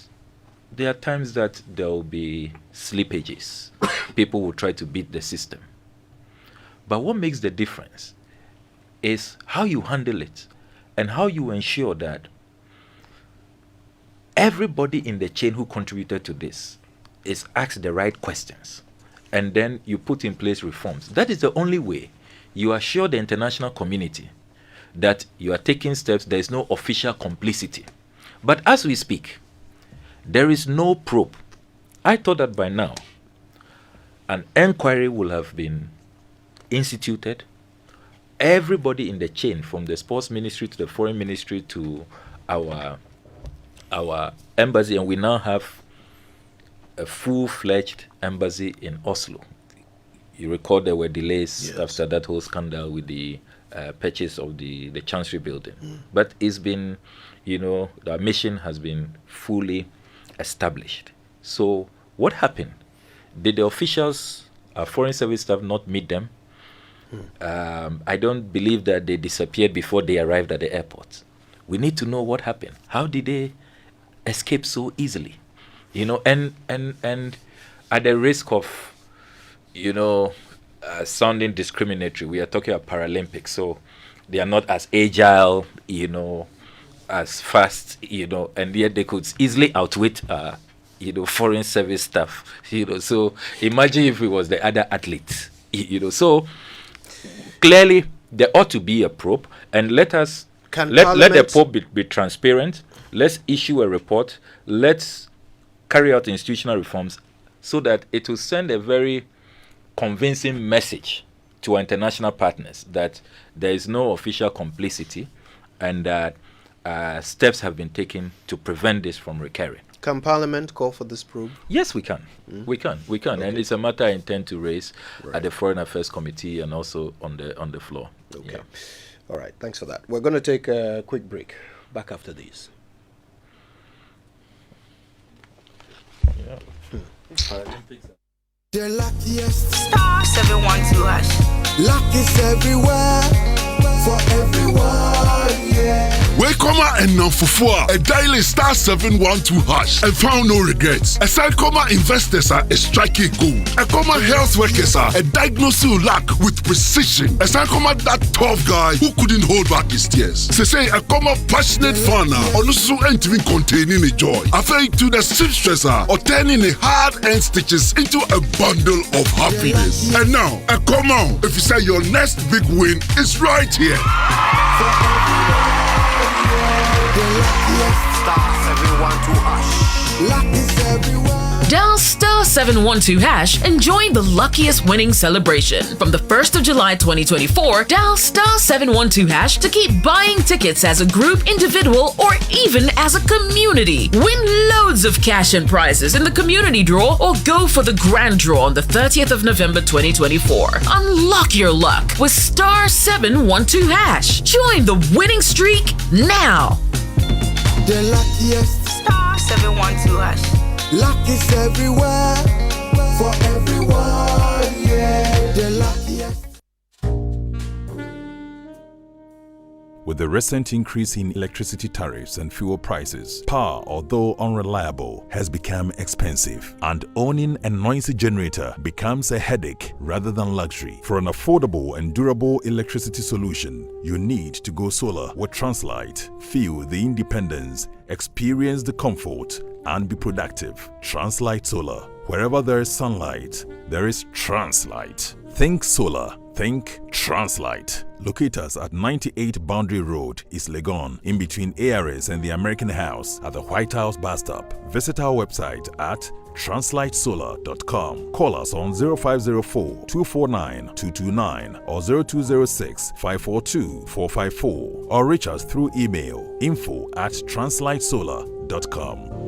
there are times that there will be slippages. People will try to beat the system. But what makes the difference is how you handle it and how you ensure that everybody in the chain who contributed to this is asked the right questions, and then you put in place reforms. That is the only way you assure the international community that you are taking steps. There is no official complicity. But as we speak, there is no probe. I thought that by now an inquiry will have been instituted. Everybody in the chain, from the sports ministry to the foreign ministry to our embassy, and we now have a full-fledged embassy in Oslo. You recall there were delays after that whole scandal with the purchase of the Chancery building. But it's been, the mission has been fully established. So what happened? Did the officials, our foreign service staff, not meet them? I don't believe that they disappeared before they arrived at the airport. We need to know what happened. How did they escape so easily? And at the risk of, sounding discriminatory, we are talking about Paralympics, so they are not as agile, as fast, and yet they could easily outwit, foreign service staff, So imagine if it was the other athletes, So clearly there ought to be a probe, and let the probe be transparent. Let's issue a report. Let's carry out institutional reforms so that it will send a very convincing message to our international partners that there is no official complicity and that steps have been taken to prevent this from recurring. Can Parliament call for this probe? Yes, we can. We can. Okay. And it's a matter I intend to raise at the Foreign Affairs Committee and also on the floor. Okay. Yeah. All right. Thanks for that. We're going to take a quick break. Back after these. Yeah. The luckiest. Star 712 hash. Luck is everywhere. For everyone, yeah. Welcome and now for a daily star 712 hash and found no regrets. A Sankoma investors are a striking gold. A Koma health workers are a diagnosing luck with precision. A Sankoma that tough guy who couldn't hold back his tears. Say a Koma passionate fan also entering containing a joy. Afraid to the seamstresser or turning a hard-earned stitches into a bundle of happiness. And now, a Koma, if you say your next big win is right here. Dial star 712 hash and join the luckiest winning celebration. From the 1st of July 2024, dial star 712 hash to keep buying tickets as a group, individual, or even as a community. Win loads of cash and prizes in the community draw or go for the grand draw on the 30th of November 2024. Unlock your luck with star 712 hash. Join the winning streak now. The luckiest. Star 712 hash. Luck is everywhere. For everyone, yeah. The luckiest. With the recent increase in electricity tariffs and fuel prices, power, although unreliable, has become expensive, and owning a noisy generator becomes a headache rather than luxury. For an affordable and durable electricity solution, you need to go solar with Translight. Feel the independence, experience the comfort, and be productive. Translight Solar. Wherever there is sunlight, there is Translight. Think solar. Think Translight. Locate us at 98 Boundary Road, East Legon, in between ARS and the American House at the White House bus stop. Visit our website at translightsolar.com. Call us on 0504-249-229 or 0206-542-454 or reach us through email info@translightsolar.com.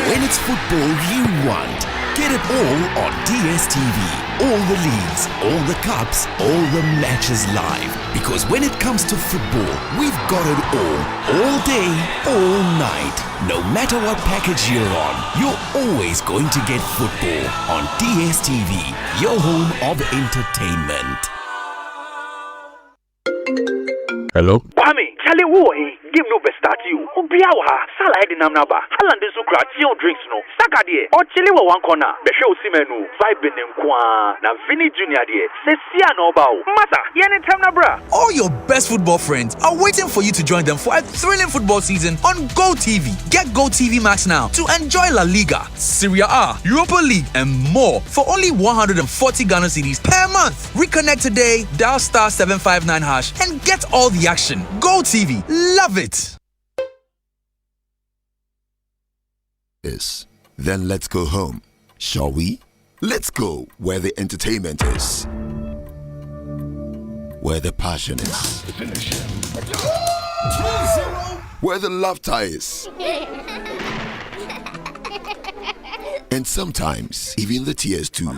When it's football you want, get it all on DSTV. All the leagues, all the cups, all the matches live. Because when it comes to football, we've got it all day, all night. No matter what package you're on, you're always going to get football on DSTV, your home of entertainment. Hello? Kwame, Charlie, why? Game no best start you. Obiawa, Salah heading number. Haaland is so crowd, drinks no. Saka die. Or Chile one corner. Besho Simenu, vibe in Kwa. Na Vini Junior die. Sesia no bao. Mata, yene time na bra. All your best football friends are waiting for you to join them for a thrilling football season on GoTV. Get GoTV Max now to enjoy La Liga, Serie A, Europa League, and more for only 140 Ghana cedis per month. Reconnect today, dial star 759 hash, and get all the action. GoTV, love it. Then let's go home, shall we? Let's go where the entertainment is, where the passion is, where the laughter is, and sometimes even the tears too.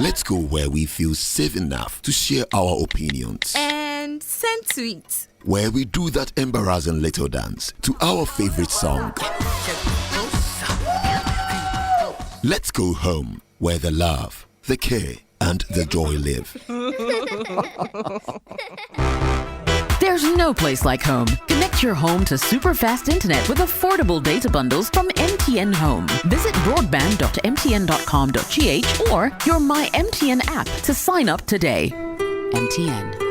Let's go where we feel safe enough to share our opinions. And send tweets. Where we do that embarrassing little dance to our favorite song. Let's go home where the love, the care, and the joy live. There's no place like home. Connect your home to super fast internet with affordable data bundles from MTN Home. Visit broadband.mtn.com.gh or your My MTN app to sign up today. MTN.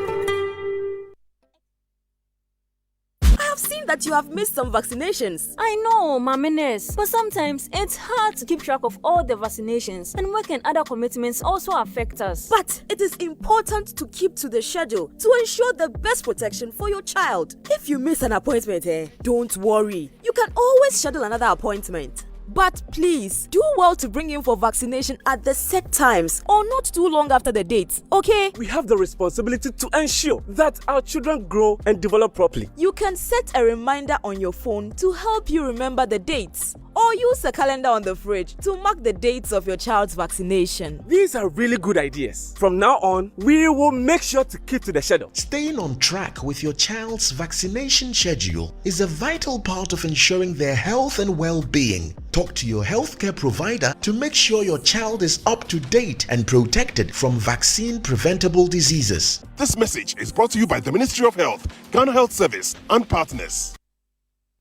I have seen that you have missed some vaccinations. I know, Mamines, but sometimes it's hard to keep track of all the vaccinations, and work and other commitments also affect us. But it is important to keep to the schedule to ensure the best protection for your child. If you miss an appointment, don't worry. You can always schedule another appointment. But please, do well to bring in for vaccination at the set times or not too long after the date, okay? We have the responsibility to ensure that our children grow and develop properly. You can set a reminder on your phone to help you remember the dates, or use a calendar on the fridge to mark the dates of your child's vaccination. These are really good ideas. From now on, we will make sure to keep to the schedule. Staying on track with your child's vaccination schedule is a vital part of ensuring their health and well-being. Talk to your healthcare provider to make sure your child is up to date and protected from vaccine-preventable diseases. This message is brought to you by the Ministry of Health, Ghana Health Service, and partners.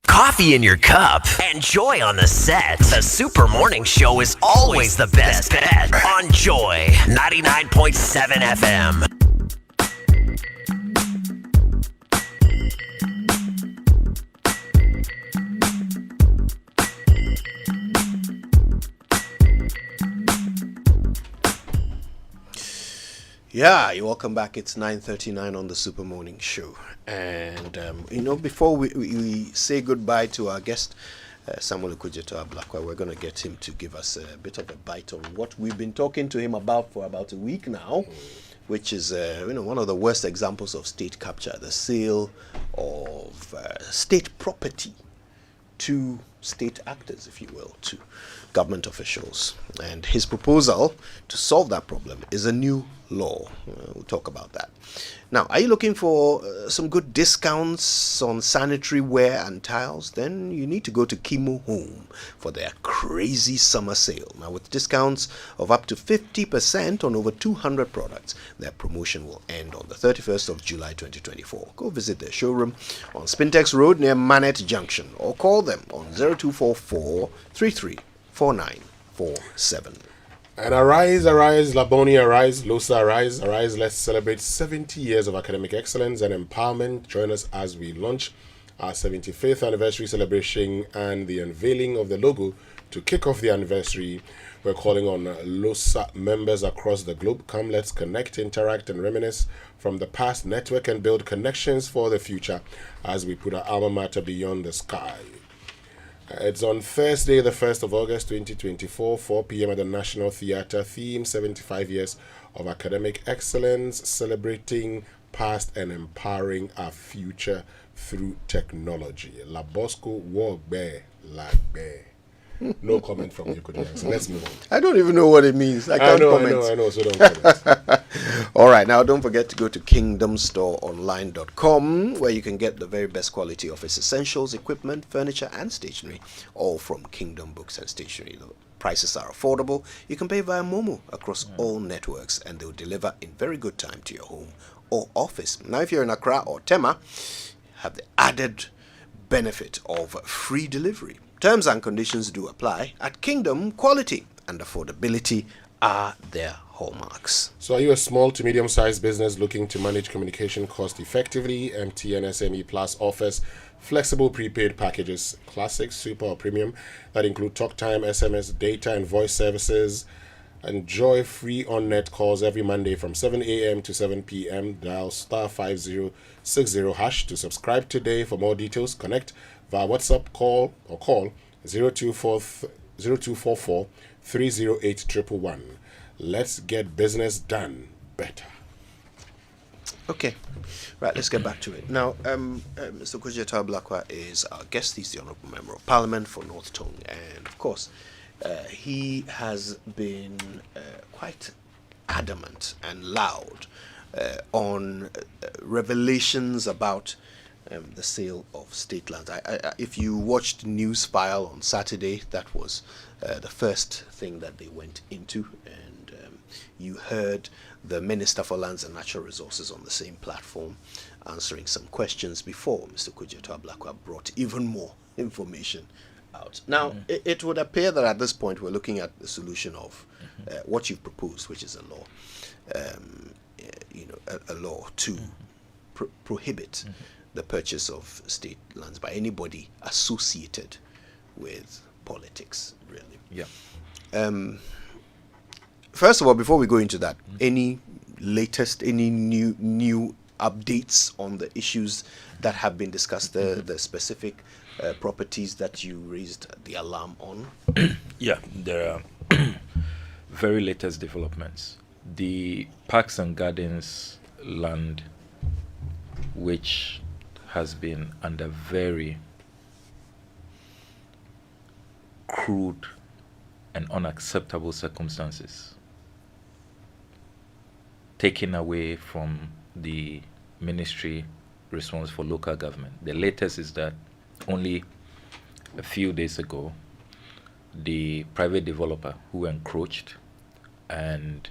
Coffee in your cup and Joy on the set. The Super Morning Show is always the best bet on Joy 99.7 FM. Yeah, you're welcome back. It's 9:39 on the Super Morning Show. And, before we say goodbye to our guest, Samuel Okudzeto Ablakwah, we're going to get him to give us a bit of a bite on what we've been talking to him about for about a week now, which is, one of the worst examples of state capture, the sale of state property to state actors, if you will, to government officials. And his proposal to solve that problem is a new law. We'll talk about that. Now, are you looking for some good discounts on sanitary ware and tiles? Then you need to go to Kimo Home for their crazy summer sale. Now, with discounts of up to 50% on over 200 products, their promotion will end on the 31st of July 2024. Go visit their showroom on Spintex Road near Manet Junction or call them on 0244 334947. And arise, Laboni, arise, Losa, arise, let's celebrate 70 years of academic excellence and empowerment. Join us as we launch our 75th anniversary celebration and the unveiling of the logo to kick off the anniversary. We're calling on Losa members across the globe. Come, let's connect, interact, and reminisce from the past, network, and build connections for the future as we put our alma mater beyond the sky. It's on Thursday, the 1st of August, 2024, 4 p.m. at the National Theatre. Theme, 75 years of academic excellence, celebrating past and empowering our future through technology. La Bosco Wogbe Lagbe. No comment from you, Kojo. So let's move on. I don't even know what it means. I can't comment. I know, so don't comment. All right, now don't forget to go to kingdomstoreonline.com where you can get the very best quality office essentials, equipment, furniture, and stationery, all from Kingdom Books and Stationery. The prices are affordable. You can pay via Momo across all networks, and they'll deliver in very good time to your home or office. Now, if you're in Accra or Tema, have the added benefit of free delivery. Terms and conditions do apply. At Kingdom, quality and affordability are their hallmarks. So are you a small to medium-sized business looking to manage communication cost effectively? MTN SME Plus offers flexible prepaid packages, classic, super, or premium, that include talk time, SMS, data, and voice services. Enjoy free on-net calls every Monday from 7 a.m. to 7 p.m. Dial star 5060 hash to subscribe today. For more details, connect via WhatsApp, call 0244 308 111. Let's get business done better. Okay, right, let's get back to it. Now, Mr. Okudzeto Ablakwah is our guest. He's the Honourable Member of Parliament for North Tongue, and of course, he has been quite adamant and loud on revelations about the sale of state lands. If you watched News File on Saturday, that was the first thing that they went into, and you heard the Minister for Lands and Natural Resources on the same platform answering some questions before Mr. Okudzeto Ablakwah brought even more information out. Now, it would appear that at this point we're looking at the solution of what you've proposed, which is a law, a law to prohibit the purchase of state lands by anybody associated with politics, really. Yeah. First of all, before we go into that, any new updates on the issues that have been discussed, the specific properties that you raised the alarm on? Yeah, there are very latest developments. The Parks and Gardens land, which has been under very crude and unacceptable circumstances, taken away from the ministry responsible for local government. The latest is that only a few days ago, the private developer who encroached and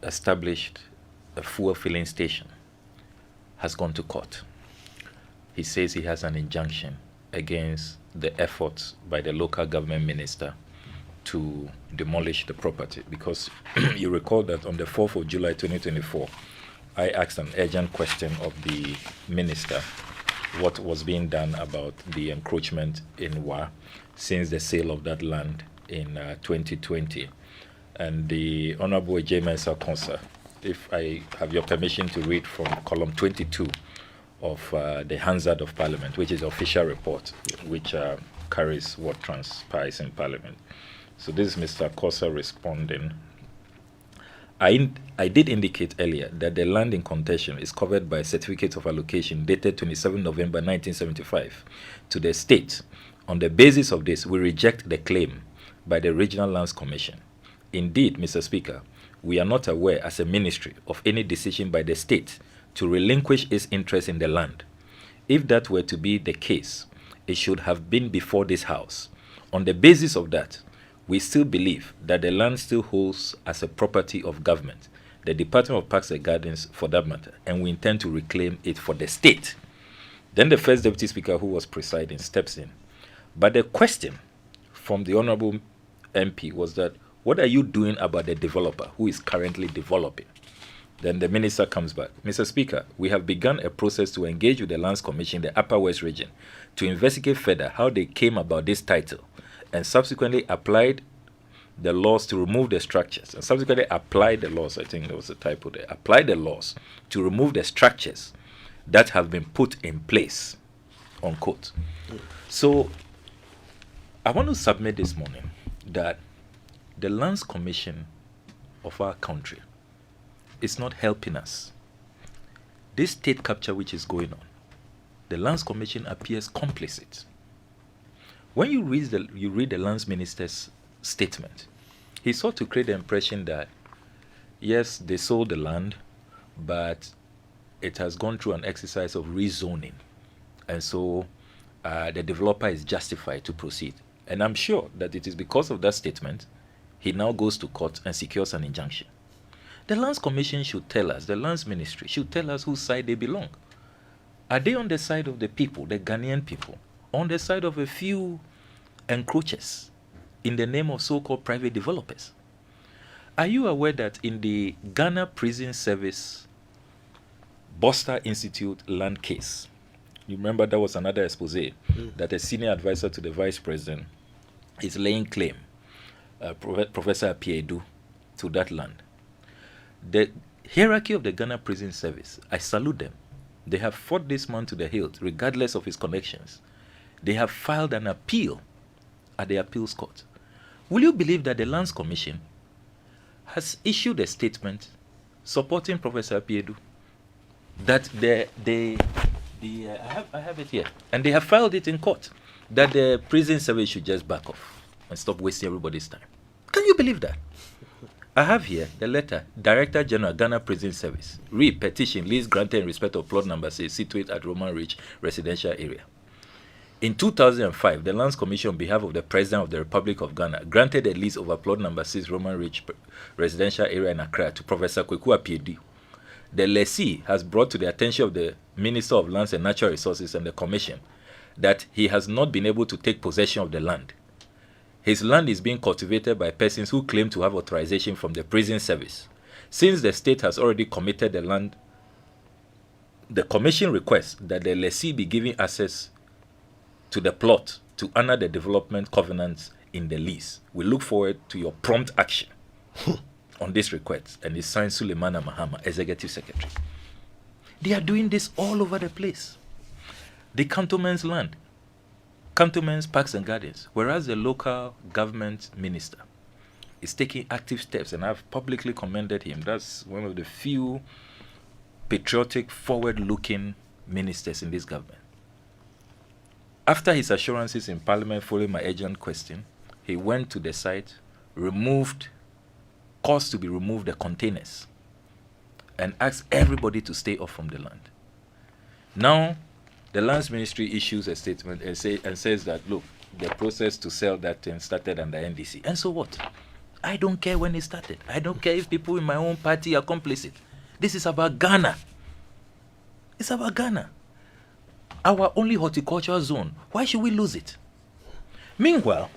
established a fuel filling station has gone to court. He says he has an injunction against the efforts by the local government minister to demolish the property, because you recall that on the 4th of July 2024, I asked an urgent question of the minister what was being done about the encroachment in Wa since the sale of that land in 2020. And the Honorable J. Mensah Konsa, if I have your permission to read from column 22 of the Hansard of Parliament, which is the official report, which carries what transpires in Parliament. So this is Mr. Konsa responding. I did indicate earlier that the land in contention is covered by a certificate of allocation dated 27 November 1975 to the state. On the basis of this, we reject the claim by the Regional Lands Commission. Indeed, Mr. Speaker, we are not aware as a ministry of any decision by the state to relinquish its interest in the land. If that were to be the case, it should have been before this House. On the basis of that, we still believe that the land still holds as a property of government, the Department of Parks and Gardens for that matter, and we intend to reclaim it for the state. Then the first Deputy Speaker, who was presiding, steps in. But the question from the Honorable MP was that, what are you doing about the developer who is currently developing? Then the minister comes back. Mr. Speaker, we have begun a process to engage with the Lands Commission in the Upper West region to investigate further how they came about this title and subsequently applied the laws to remove the structures. And subsequently applied the laws, I think there was a typo there, applied the laws to remove the structures that have been put in place, unquote. So I want to submit this morning that the Lands Commission of our country is not helping us. This state capture which is going on, the Lands Commission appears complicit. When you read the Lands Minister's statement, he sought to create the impression that, yes, they sold the land, but it has gone through an exercise of rezoning. And so the developer is justified to proceed. And I'm sure that it is because of that statement, he now goes to court and secures an injunction. The Lands Commission should tell us, the Lands Ministry should tell us whose side they belong. Are they on the side of the people, the Ghanaian people, on the side of a few encroachers in the name of so-called private developers? Are you aware that in the Ghana Prison Service Boster Institute land case, you remember that was another expose that a senior advisor to the vice president is laying claim, Professor Apiedu, to that land. The hierarchy of the Ghana Prison Service, I salute them. They have fought this man to the hilt, regardless of his connections. They have filed an appeal at the appeals court. Will you believe that the Lands Commission has issued a statement supporting Professor Apiedu? That I have it here, and they have filed it in court, that the prison service should just back off and stop wasting everybody's time. Can you believe that? I have here the letter. Director General, Ghana Prison Service. Read petition, lease granted in respect of plot number 6, situated at Roman Ridge Residential Area. In 2005, the Lands Commission, on behalf of the President of the Republic of Ghana, granted a lease over plot number 6, Roman Ridge Residential Area in Accra to Professor Kweku Apiedu. The lessee has brought to the attention of the Minister of Lands and Natural Resources and the Commission that he has not been able to take possession of the land. His land is being cultivated by persons who claim to have authorization from the prison service. Since the state has already committed the land, the Commission requests that the lessee be given access to the plot to honor the development covenants in the lease. We look forward to your prompt action on this request. And it's signed Suleimana Mahama, Executive Secretary. They are doing this all over the place. The cantonment's land, cantonment's parks and gardens, whereas the local government minister is taking active steps, and I've publicly commended him. That's one of the few patriotic, forward-looking ministers in this government. After his assurances in Parliament following my urgent question, he went to the site, caused to be removed the containers, and asked everybody to stay off from the land. Now, the Lands Ministry issues a statement and says that, look, the process to sell that thing started under NDC. And so what? I don't care when it started. I don't care if people in my own party are complicit. This is about Ghana. It's about Ghana. Our only horticultural zone. Why should we lose it? Meanwhile,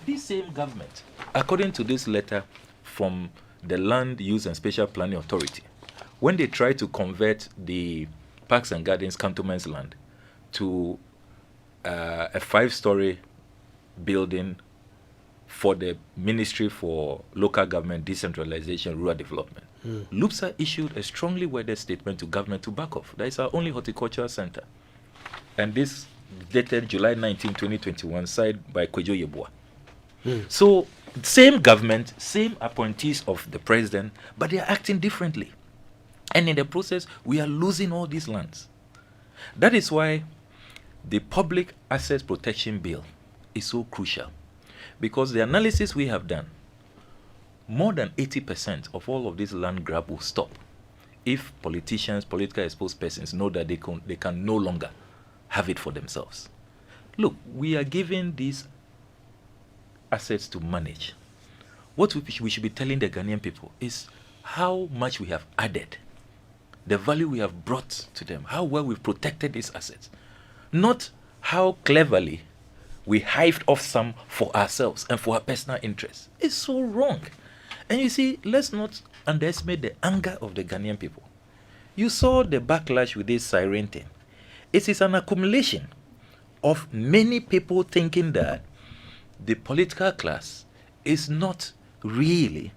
this same government, according to this letter from the Land Use and Spatial Planning Authority, when they try to convert the Parks and Gardens cantonment's land to a 5-story building for the Ministry for Local Government Decentralization and Rural Development, LUPSA issued a strongly worded statement to government to back off. That is our only horticultural center. And this dated July 19, 2021, signed by Kwejo Yeboah. So, same government, same appointees of the president, but they are acting differently. And in the process, we are losing all these lands. That is why the Public Assets Protection Bill is so crucial. Because the analysis we have done, more than 80% of all of this land grab will stop if politicians, politically exposed persons know that they can no longer have it for themselves. Look, we are giving these assets to manage. What we should be telling the Ghanaian people is how much we have added, the value we have brought to them, how well we've protected these assets, not how cleverly we hived off some for ourselves and for our personal interests. It's so wrong. And you see, let's not underestimate the anger of the Ghanaian people. You saw the backlash with this siren thing. It is an accumulation of many people thinking that the political class is not really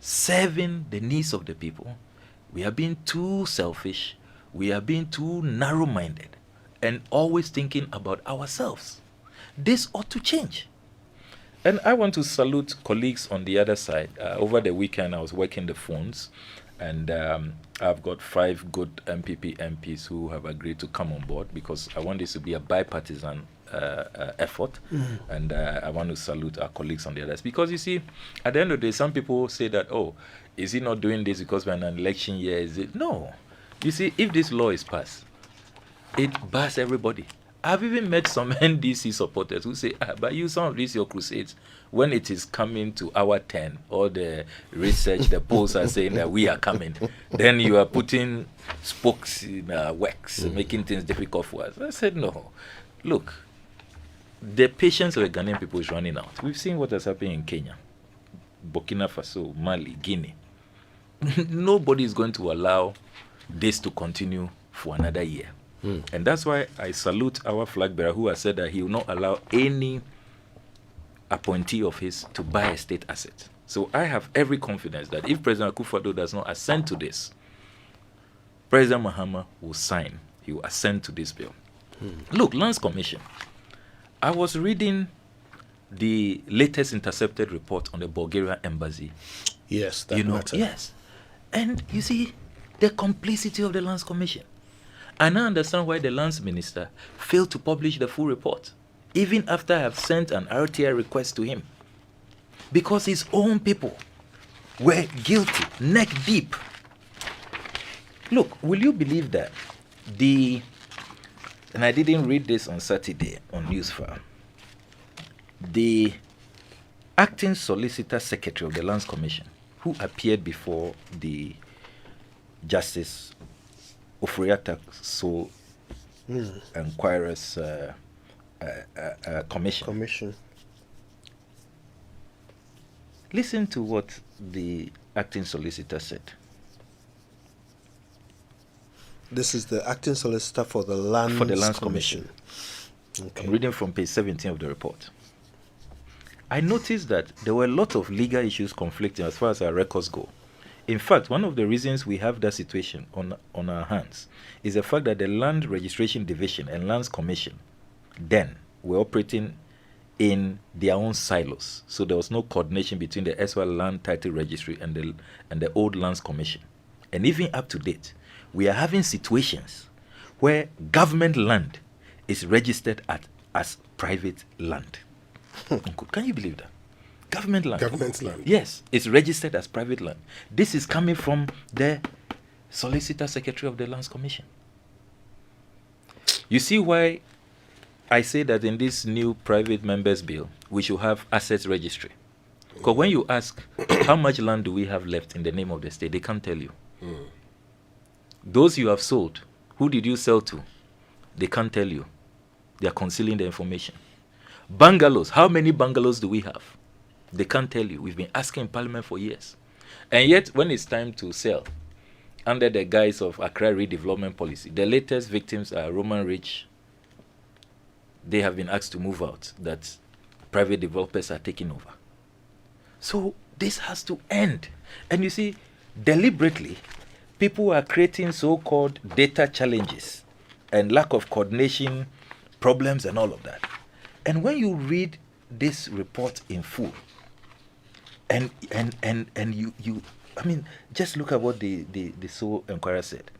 serving the needs of the people. We are being too selfish. We are being too narrow-minded and always thinking about ourselves. This ought to change. And I want to salute colleagues on the other side. Over the weekend, I was working the phones, and I've got 5 good MPP MPs who have agreed to come on board because I want this to be a bipartisan effort. And I want to salute our colleagues on the others. Because you see, at the end of the day, some people say that, oh, is he not doing this because we're in an election year? Is it? No. You see, if this law is passed, it bars everybody. I've even met some NDC supporters who say, but you, some of these your crusades, when it is coming to our turn, or the research, the polls are saying that we are coming, then you are putting spokes in our works, making things difficult for us. I said, no. Look, the patience of the Ghanaian people is running out. We've seen what has happened in Kenya, Burkina Faso, Mali, Guinea. Nobody is going to allow this to continue for another year. And that's why I salute our flag bearer who has said that he will not allow any appointee of his to buy a state asset. So I have every confidence that if President Akufo-Addo does not assent to this, President Mahama will sign. He will assent to this bill. Look, Lands Commission. I was reading the latest intercepted report on the Bulgarian Embassy. Yes, that matter. Yes. And you see, the complicity of the Lands Commission. I now understand why the Lands Minister failed to publish the full report, even after I have sent an RTI request to him. Because his own people were guilty, neck deep. Look, will you believe that and I didn't read this on Saturday on Newsfile, the acting Solicitor Secretary of the Lands Commission, who appeared before the Justice Ofori-Atta sole inquirers commission. Listen to what the acting solicitor said. This is the acting solicitor for the Lands Commission. Okay. I'm reading from page 17 of the report. I noticed that there were a lot of legal issues conflicting as far as our records go. In fact, one of the reasons we have that situation on our hands is the fact that the Land Registration Division and Lands Commission then were operating in their own silos. So there was no coordination between the SY Land Title Registry and the old Lands Commission. And even up to date, we are having situations where government land is registered as private land. Can you believe that? Government land. Government land. Yes, it's registered as private land. This is coming from the Solicitor Secretary of the Lands Commission. You see why I say that in this new private members bill, we should have assets registry. Because when you ask, how much land do we have left in the name of the state, they can't tell you. Those you have sold, who did you sell to? They can't tell you. They are concealing the information. Bungalows, how many bungalows do we have? They can't tell you. We've been asking in Parliament for years. And yet, when it's time to sell, under the guise of Accra redevelopment policy, the latest victims are Roman Ridge. They have been asked to move out, that private developers are taking over. So this has to end. And you see, deliberately, people are creating so-called data challenges and lack of coordination problems and all of that. And when you read this report in full, and you I mean, just look at what the sole inquirer said.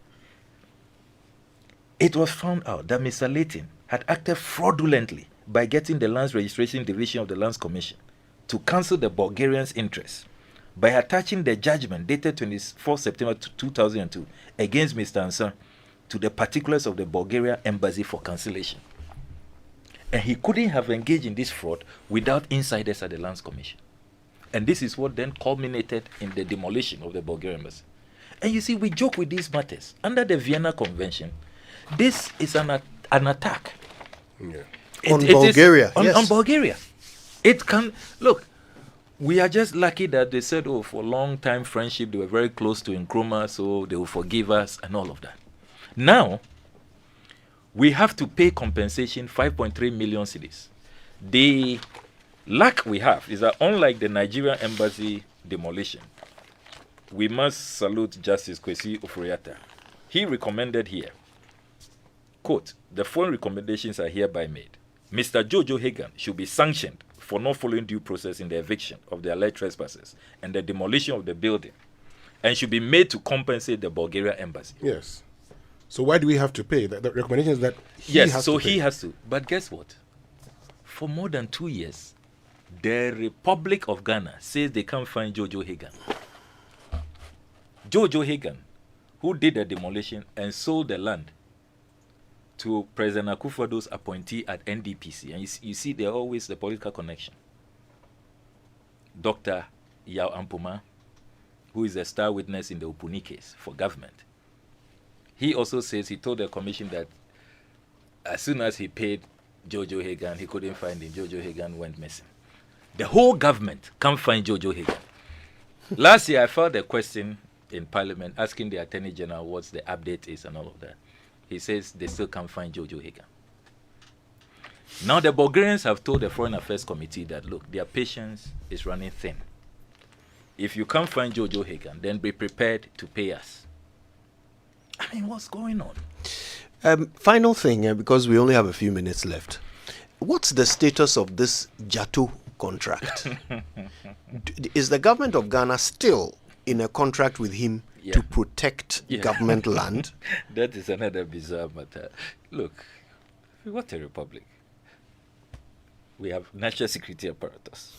It was found out that Mr. Layton had acted fraudulently by getting the Lands Registration Division of the Lands Commission to cancel the Bulgarians' interests by attaching the judgment dated 24 September 2002 against Mr. Ansan to the particulars of the Bulgarian Embassy for cancellation. And he couldn't have engaged in this fraud without insiders at the Lands Commission. And this is what then culminated in the demolition of the Bulgarian Embassy. And you see, we joke with these matters. Under the Vienna Convention, this is an attack. Yeah. On Bulgaria. On Bulgaria. It can, look, we are just lucky that they said, oh, for long time friendship, they were very close to Nkrumah, so they will forgive us and all of that. Now, we have to pay compensation 5.3 million cedis. The luck we have is that unlike the Nigerian embassy demolition, we must salute Justice Kwesi Ofori-Atta. He recommended here, quote, the following recommendations are hereby made. Mr. Jojo Hagan should be sanctioned for not following due process in the eviction of the alleged trespassers and the demolition of the building, and should be made to compensate the Bulgarian embassy. Yes. So why do we have to pay? The recommendation is that he has to. But guess what? For more than 2 years, the Republic of Ghana says they can't find Jojo Hagan. Jojo Hagan, who did the demolition and sold the land to President Akufo-Addo's appointee at NDPC. And you see, there always the political connection. Dr. Yao Ampuma, who is a star witness in the Upuni case for government. He also says he told the commission that as soon as he paid Jojo Hagan, he couldn't find him. Jojo Hagan went missing. The whole government can't find Jojo Hagan. Last year, I filed a question in Parliament asking the Attorney General what the update is and all of that. He says they still can't find Jojo Hagan. Now, the Bulgarians have told the Foreign Affairs Committee that, look, their patience is running thin. If you can't find Jojo Hagan, then be prepared to pay us. I mean, what's going on? Final thing, because we only have a few minutes left. What's the status of this Jato contract? Is the government of Ghana still in a contract with him to protect government land? That is another bizarre matter. Look, what a republic. We have national security apparatus.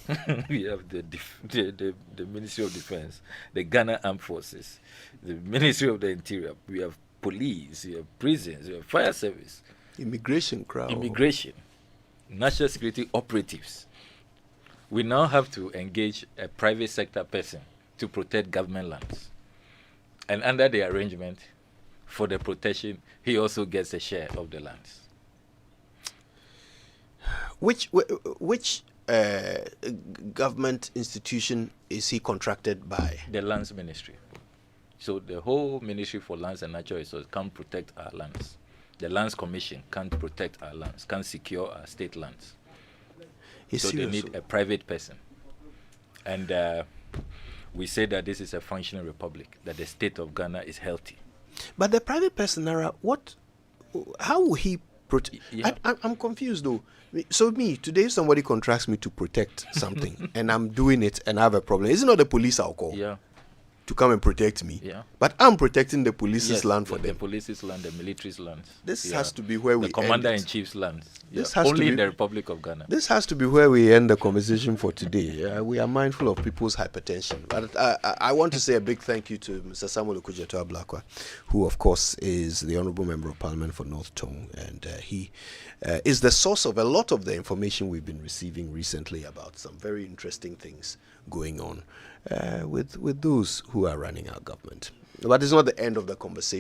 We have the Ministry of Defense, the Ghana Armed Forces, the Ministry of the Interior. We have police, we have prisons, we have fire service. Immigration crowd. Immigration. National security operatives. We now have to engage a private sector person to protect government lands. And under the arrangement, for the protection, he also gets a share of the lands. Which government institution is he contracted by? The Lands Ministry. So the whole Ministry for Lands and Natural Resources can't protect our lands. The Lands Commission can't protect our lands, can't secure our state lands. So they need a private person. And we say that this is a functioning republic, that the state of Ghana is healthy. But the private person, Nara, how will he protect? Yeah. I'm confused though. So today if somebody contracts me to protect something and I'm doing it and I have a problem, is it not the police I'll call? Yeah. To come and protect me. Yeah. But I'm protecting the police's land for them. The police's land, the military's land. This has to be where the commander-in-chief's land. This has only to be, in the Republic of Ghana. This has to be where we end the conversation for today. We are mindful of people's hypertension. But I want to say a big thank you to Mr. Samuel Okudzeto Ablakwah, who of course is the Honourable Member of Parliament for North Tongue, and he is the source of a lot of the information we've been receiving recently about some very interesting things going on with those who are running our government. But it's not the end of the conversation.